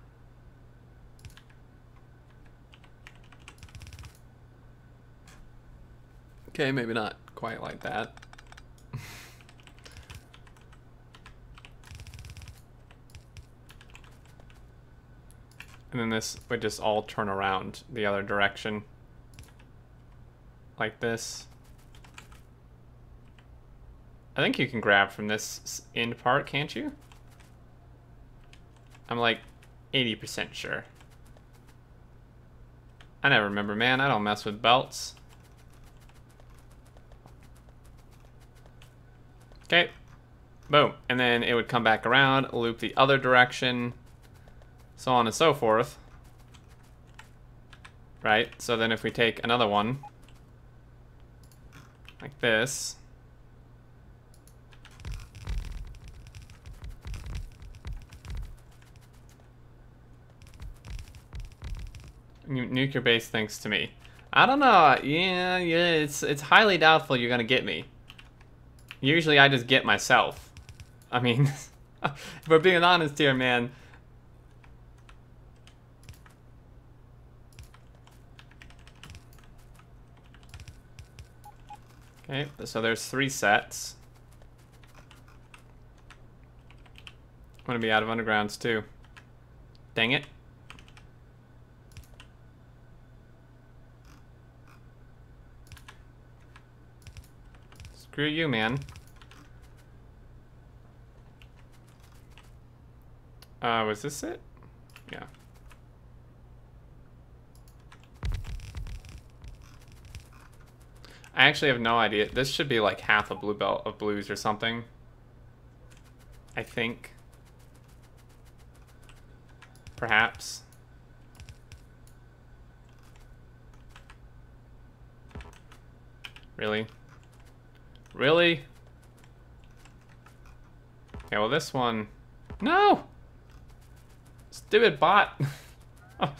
Okay, maybe not quite like that. And then this would just all turn around the other direction. Like this. I think you can grab from this end part, can't you? I'm like 80% sure. I never remember, man. I don't mess with belts. Okay. Boom. And then it would come back around, loop the other direction, so on and so forth. Right? So then if we take another one, Like this. Nuke your base thanks to me. I don't know. Yeah, it's highly doubtful you're gonna get me. Usually I just get myself. I mean, if we're being honest here, man. Okay, so there's 3 sets. I'm gonna be out of undergrounds too. Dang it. Screw you, man. Was this it? Yeah. I actually have no idea. This should be like half a blue belt of blues or something. I think. Perhaps. Really? Really? Okay, well this one... No! Stupid bot! Oh.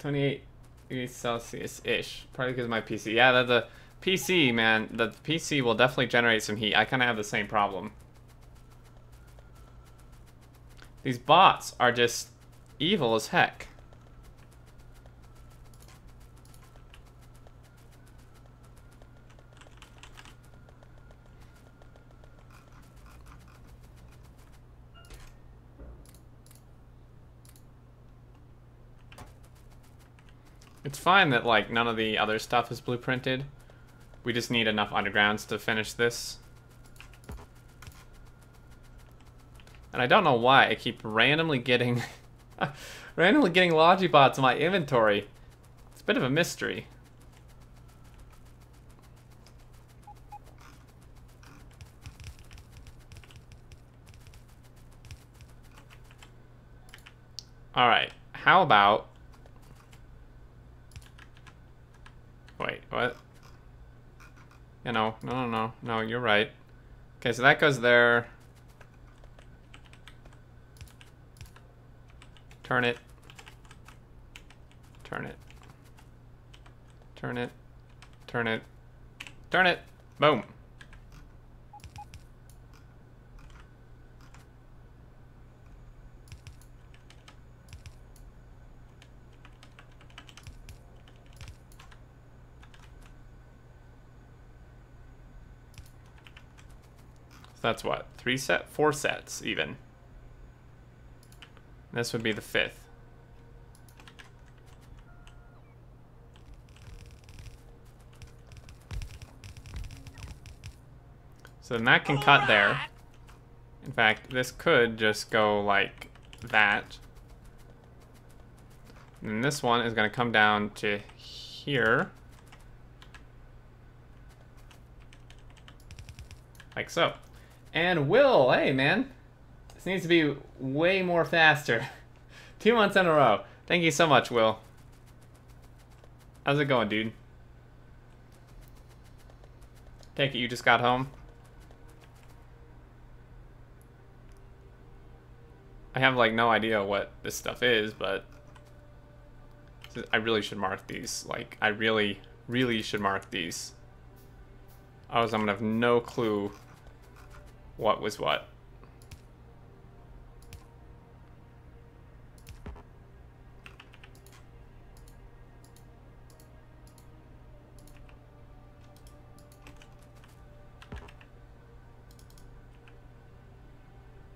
28 degrees Celsius-ish. Probably because of my PC. Yeah, the PC, man. The PC will definitely generate some heat. I kind of have the same problem. These bots are just evil as heck. It's fine that, like, none of the other stuff is blueprinted. We just need enough undergrounds to finish this. And I don't know why I keep randomly getting... randomly getting Logibots in my inventory. It's a bit of a mystery. Alright, how about... Wait, what? Yeah, no, you're right. Okay, so that goes there. Turn it. Turn it. Turn it. Turn it. Turn it. Boom. That's what? 4 sets even. This would be the 5th. So then that can cut there. In fact, this could just go like that. And this one is going to come down to here. Like so. And Will, hey man, this needs to be way more faster. 2 months in a row. Thank you so much, Will. How's it going, dude? Take it you just got home? I have like no idea what this stuff is, but I really should mark these. Like, I really should mark these. Otherwise I'm gonna have no clue what was what.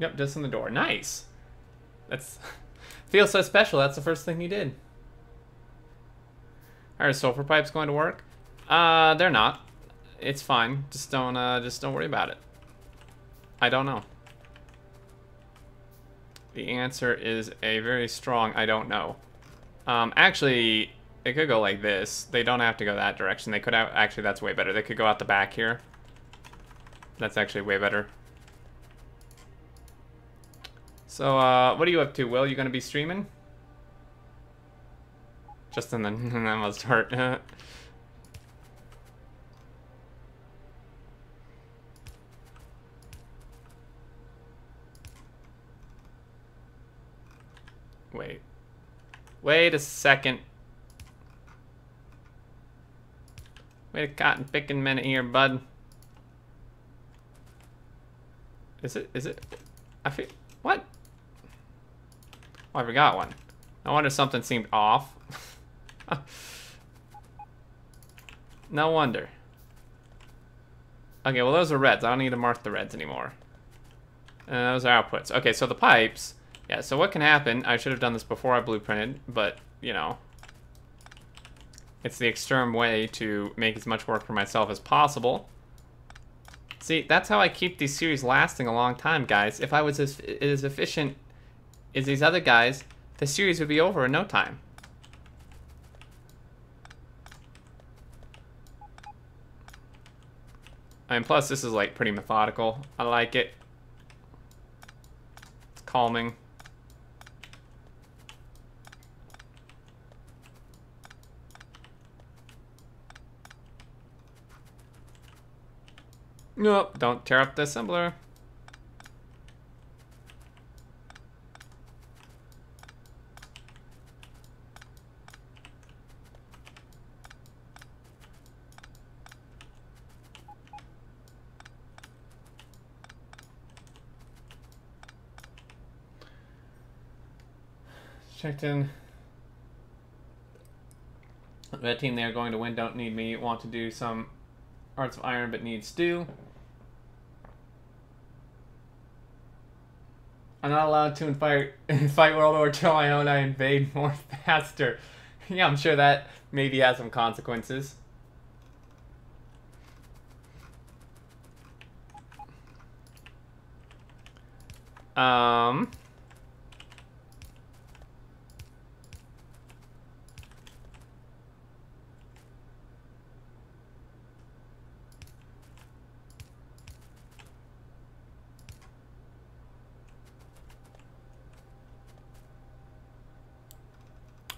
Yep, just in the door. Nice. That's feels so special. That's the first thing he did. Are sulfur pipes going to work? They're not. It's fine. Just don't worry about it. I don't know. The answer is a very strong I don't know. Actually, it could go like this. They don't have to go that direction. They could have, actually, that's way better. They could go out the back here. That's actually way better. So, what are you up to, Will? You gonna be streaming? Just in the that must hurt. Wait. Wait a second. Wait a cotton picking minute here, bud. Is it? I feel, what? Oh, I forgot one. I wonder if something seemed off. No wonder. Okay, well those are reds. I don't need to mark the reds anymore. Those are outputs. Okay, so the pipes. Yeah, so what can happen, I should have done this before I blueprinted, but, you know, it's the extreme way to make as much work for myself as possible. See, that's how I keep these series lasting a long time, guys. If I was as efficient as these other guys, the series would be over in no time. And plus, this is, like, pretty methodical. I like it. It's calming. Nope, don't tear up the assembler. Checked in. Red team, they are going to win. Don't need me. Want to do some Arts of Iron, but need stew. I'm not allowed to fight World War II on my own. I invade more faster. Yeah, I'm sure that maybe has some consequences.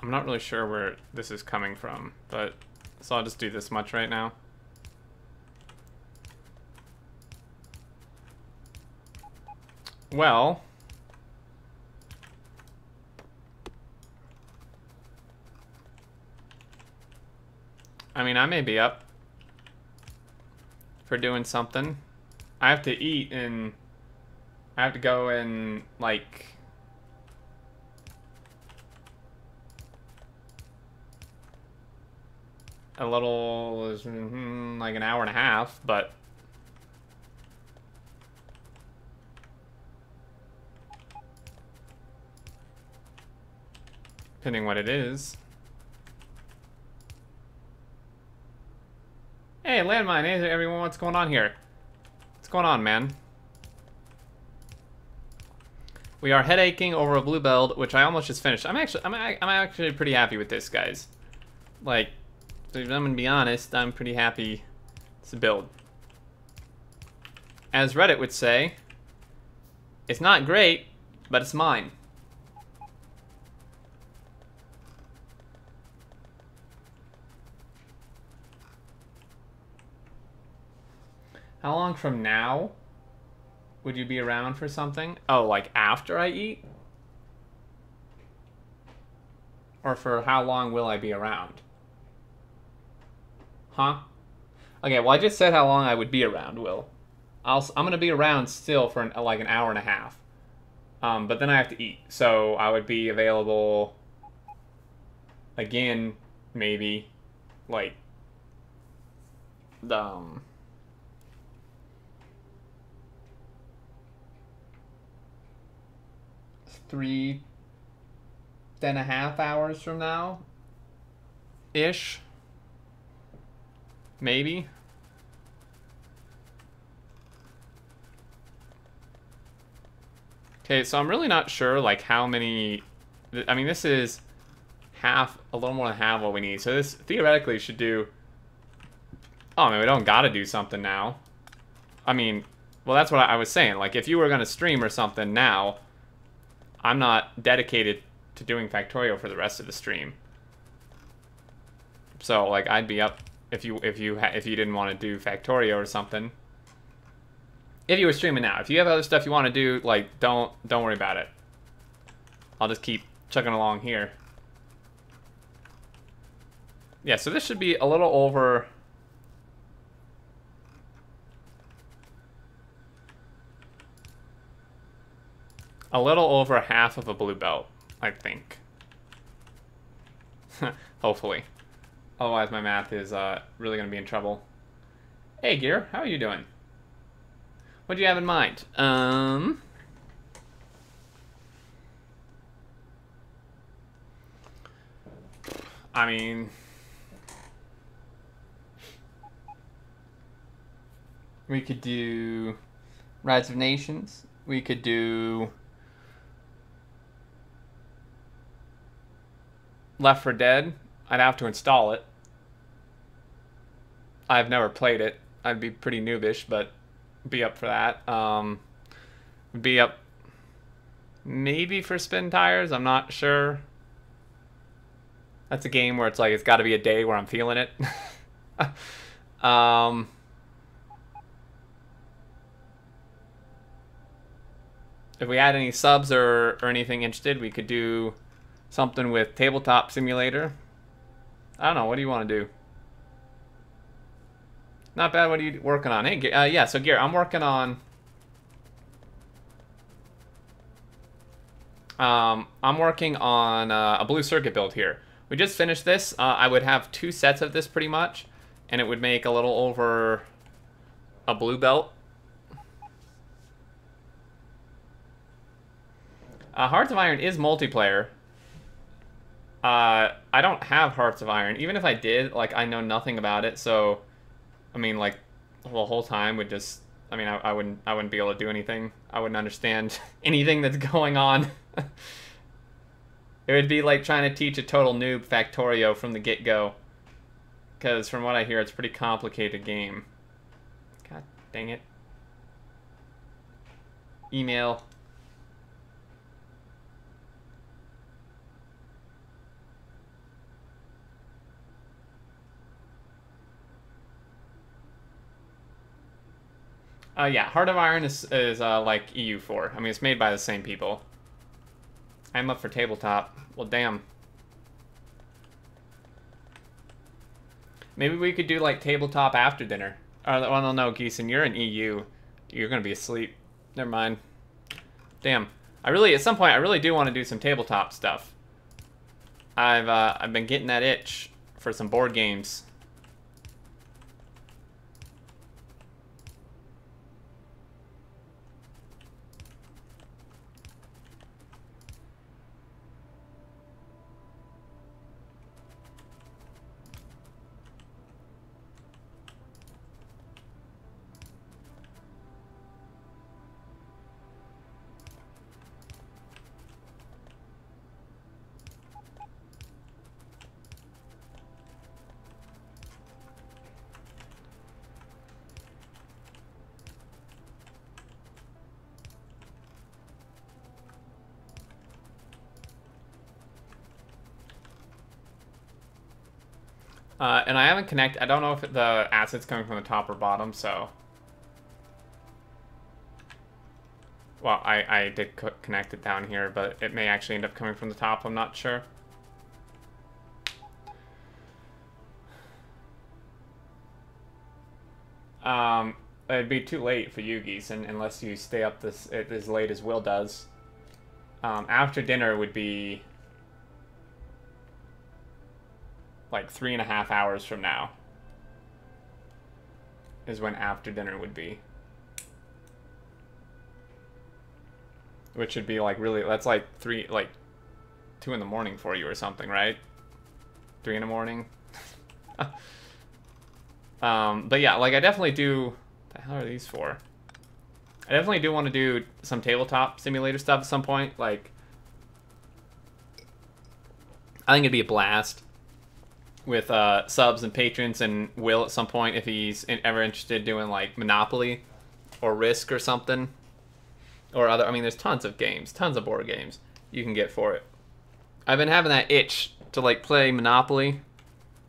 I'm not really sure where this is coming from, but so I'll just do this much right now. Well, I mean, I may be up for doing something. I have to eat and I have to go and, like, a little, like an hour and a half, but depending what it is. Hey, landmine, hey everyone, what's going on here? What's going on, man? We are headaching over a blue belt, which I almost just finished. I'm actually pretty happy with this, guys. Like, if I'm gonna be honest, I'm pretty happy to build. As Reddit would say, it's not great, but it's mine. How long from now would you be around for something? Oh, like after I eat? Or for how long will I be around? Huh? Okay, well I just said how long I would be around, Will. I'm gonna be around still for like an hour and a half. But then I have to eat. So I would be available again, maybe, like, 3.5 hours from now ish, maybe. Okay, so I'm really not sure like how many. I mean, this is half, a little more than half what we need, so this theoretically should do. Oh man, we don't gotta do something now. I mean, well, that's what I was saying. Like, if you were gonna stream or something now, I'm not dedicated to doing Factorio for the rest of the stream. So like I'd be up if you didn't want to do Factorio or something. If you were streaming now, if you have other stuff you want to do, like don't worry about it. I'll just keep chugging along here. Yeah, so this should be a little over. A little over half of a blue belt, I think. Hopefully. Otherwise, my math is really going to be in trouble. Hey, Gear, how are you doing? What do you have in mind? I mean, we could do Rise of Nations. We could do Left 4 Dead. I'd have to install it. I've never played it. I'd be pretty noobish, but be up for that. Be up maybe for Spin Tires. I'm not sure. That's a game where it's like it's got to be a day where I'm feeling it. If we had any subs or anything interested, we could do something with Tabletop Simulator. I don't know. What do you want to do? Not bad. What are you working on? Hey, yeah. So, Gear, I'm working on. A blue circuit build here. We just finished this. I would have 2 sets of this pretty much, and it would make a little over a blue belt. Hearts of Iron is multiplayer. I don't have Hearts of Iron. Even if I did, like, I know nothing about it, so I mean, like, the whole time would just, I mean, I wouldn't be able to do anything. I wouldn't understand anything that's going on. It would be like trying to teach a total noob Factorio from the get-go. Because from what I hear, it's a pretty complicated game. God dang it. Email. Yeah, Heart of Iron is like EU4. I mean, it's made by the same people. I'm up for tabletop. Well, damn. Maybe we could do, like, tabletop after dinner. Well, no, Geeson, you're in EU. You're gonna be asleep. Never mind. Damn. At some point, I really do want to do some tabletop stuff. I've been getting that itch for some board games. And I haven't connected. I don't know if the asset's coming from the top or bottom, so. Well, I did connect it down here, but it may actually end up coming from the top. I'm not sure. It'd be too late for you, Geeson, unless you stay up as late as Will does. After dinner would be like 3.5 hours from now is when after dinner would be. Which would be like really, that's like 2 in the morning for you or something, right? 3 in the morning. But yeah, like I definitely do, what the hell are these for? I definitely do want to do some tabletop simulator stuff at some point. Like, I think it'd be a blast with subs and patrons, and Will at some point if he's ever interested doing like Monopoly or Risk or something. Or other, I mean, there's tons of games, tons of board games you can get for it. I've been having that itch to like play Monopoly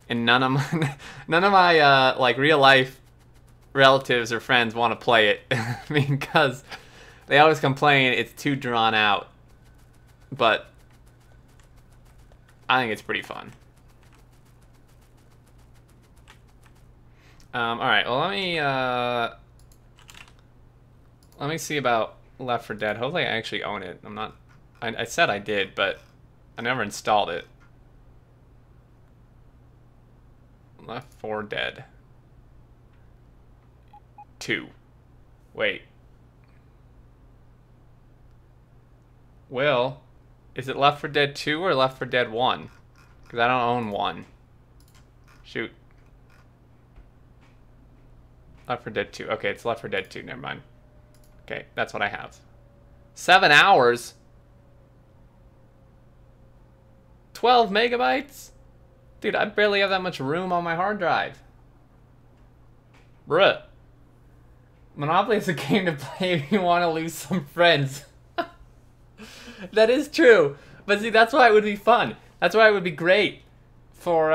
and none of my, none of my like real life relatives or friends want to play it because they always complain it's too drawn out. But I think it's pretty fun. All right. Well, let me see about Left 4 Dead. Hopefully, I actually own it. I'm not. I said I did, but I never installed it. Left 4 Dead 2. Wait. Will, is it Left 4 Dead 2 or Left 4 Dead 1? Because I don't own 1. Shoot. Left 4 Dead 2. Okay, it's Left 4 Dead 2. Never mind. Okay, that's what I have. 7 hours? 12 megabytes? Dude, I barely have that much room on my hard drive. Bruh. Monopoly is a game to play if you want to lose some friends. That is true. But see, that's why it would be fun. That's why it would be great for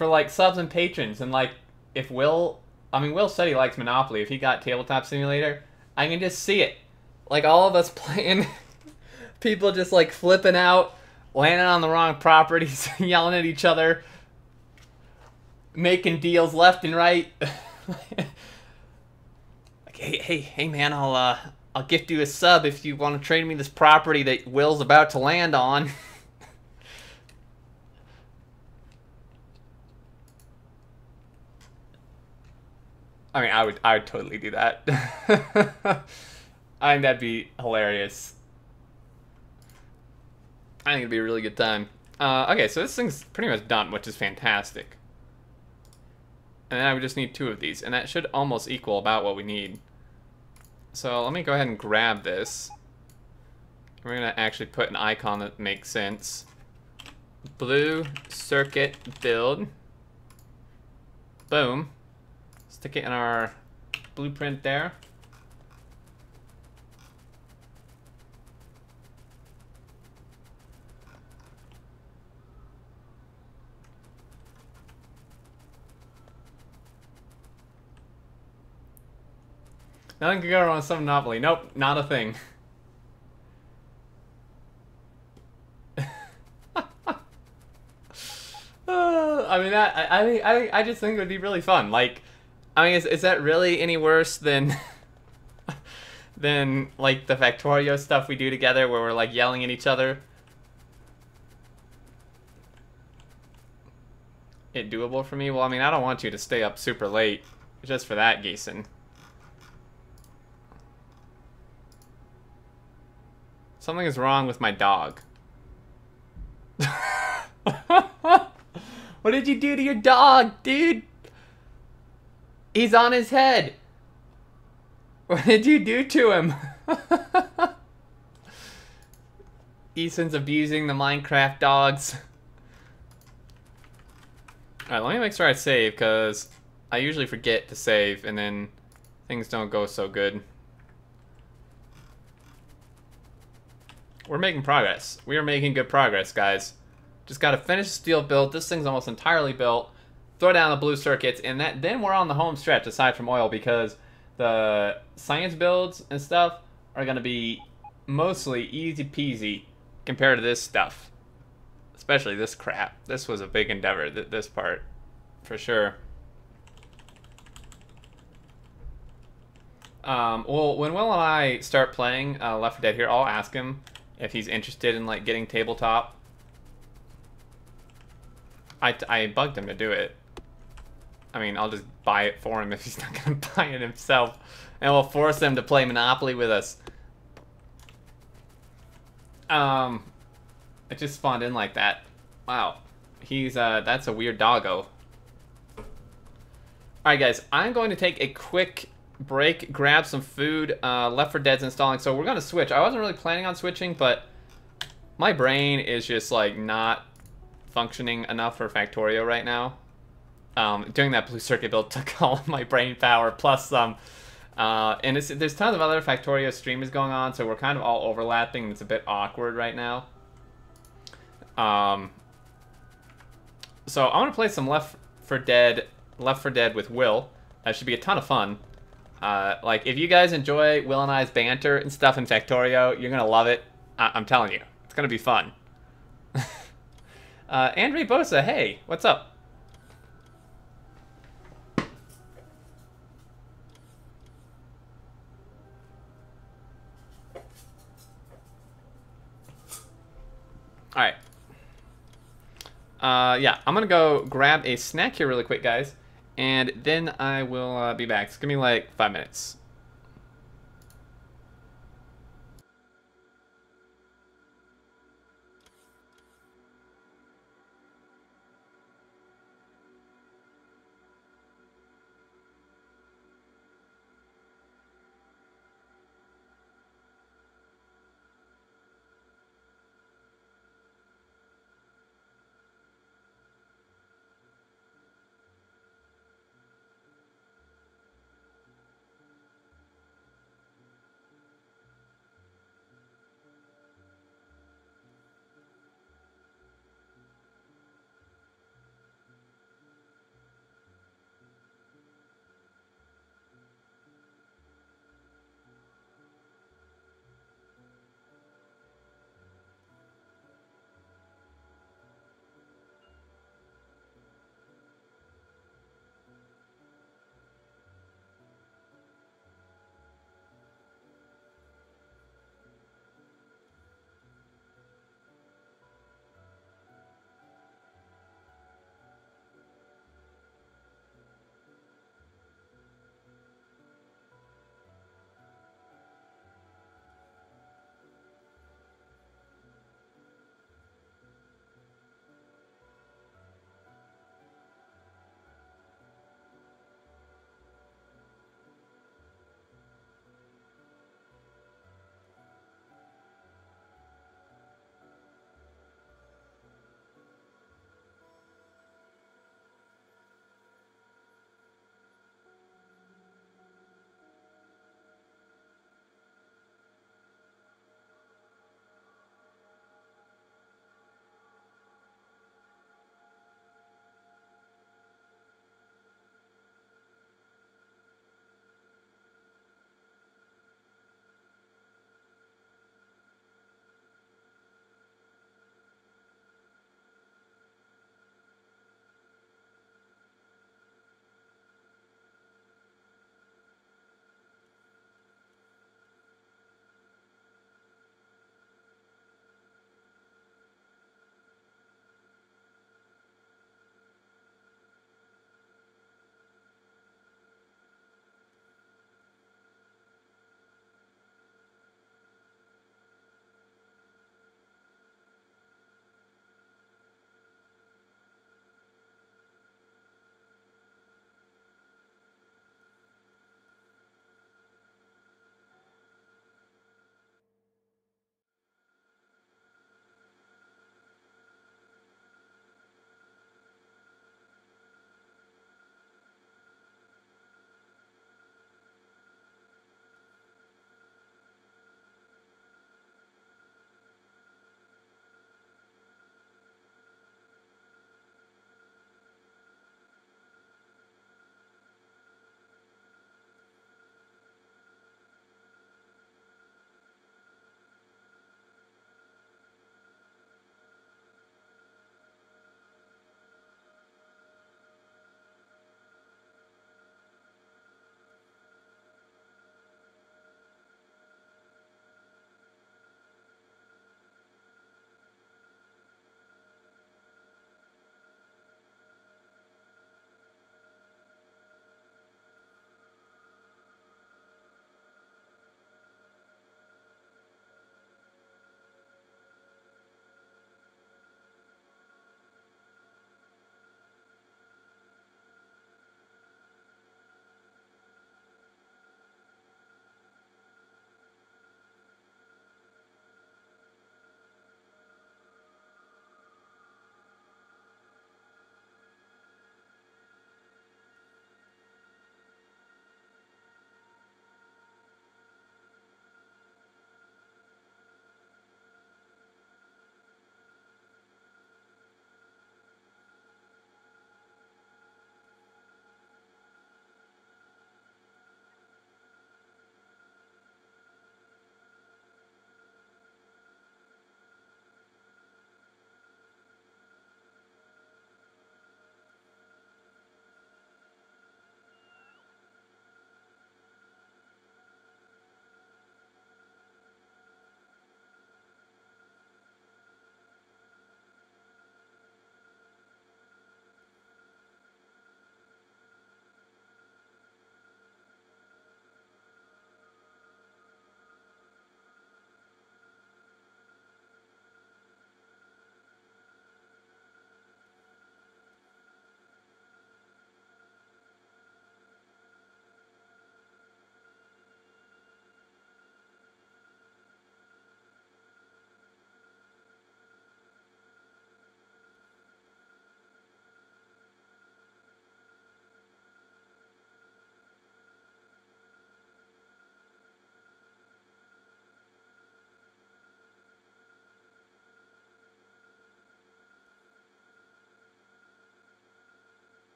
like subs and patrons. And like, if Will, I mean, Will said he likes Monopoly. If he got Tabletop Simulator, I can just see it. Like all of us playing, people just like flipping out, landing on the wrong properties, yelling at each other, making deals left and right. Like, hey, man, I'll gift you a sub if you want to trade me this property that Will's about to land on. I mean, I would totally do that. I think that'd be hilarious. I think it'd be a really good time. Okay, so this thing's pretty much done, which is fantastic. And then I would just need 2 of these, and that should almost equal about what we need. So let me go ahead and grab this. We're gonna actually put an icon that makes sense. Blue circuit build. Boom. Stick it in our blueprint there. Nothing can go wrong with some Monopoly. Nope, not a thing. I mean, I just think it would be really fun. Like, I mean, is that really any worse than than like the Factorio stuff we do together, where we're like yelling at each other? It doable for me? Well, I mean, I don't want you to stay up super late just for that, Geeson. Something is wrong with my dog. What did you do to your dog, dude? He's on his head. What did you do to him? Eason's abusing the Minecraft dogs. Alright, let me make sure I save, because I usually forget to save, and then things don't go so good. We're making progress. We are making good progress, guys. Just gotta finish the steel build. This thing's almost entirely built. Throw down the blue circuits, and then we're on the home stretch, aside from oil, because the science builds and stuff are gonna be mostly easy peasy compared to this stuff. Especially this crap. This was a big endeavor, this part, for sure. Well, when Will and I start playing Left 4 Dead here, I'll ask him if he's interested in like getting tabletop. I bugged him to do it. I mean, I'll just buy it for him if he's not gonna buy it himself, and we'll force him to play Monopoly with us. It just spawned in like that. Wow, he's that's a weird doggo. All right, guys, I'm going to take a quick break, grab some food. Left 4 Dead's installing, so we're gonna switch. I wasn't really planning on switching, but my brain is just like not functioning enough for Factorio right now. Doing that blue circuit build took all of my brain power plus some. And there's tons of other Factorio streamers going on, so we're kind of all overlapping, and it's a bit awkward right now. So I want to play some Left 4 Dead with Will. That should be a ton of fun. Like, if you guys enjoy Will and I's banter and stuff in Factorio, you're gonna love it. I'm telling you, it's gonna be fun. Andre Bosa, hey, what's up? All right. Yeah, I'm gonna go grab a snack here really quick, guys, and then I will be back. It's gonna be like 5 minutes.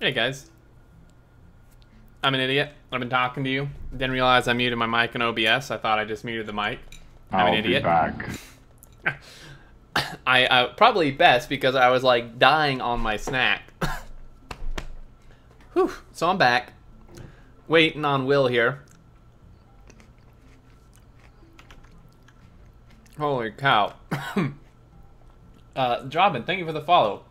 Hey guys. I'm an idiot. I've been talking to you. Didn't realize I muted my mic in OBS. I thought I just muted the mic. I'm an idiot. I'll be back. I probably best because I was like dying on my snack. Whew. So I'm back. Waiting on Will here. Holy cow. Jobin, thank you for the follow.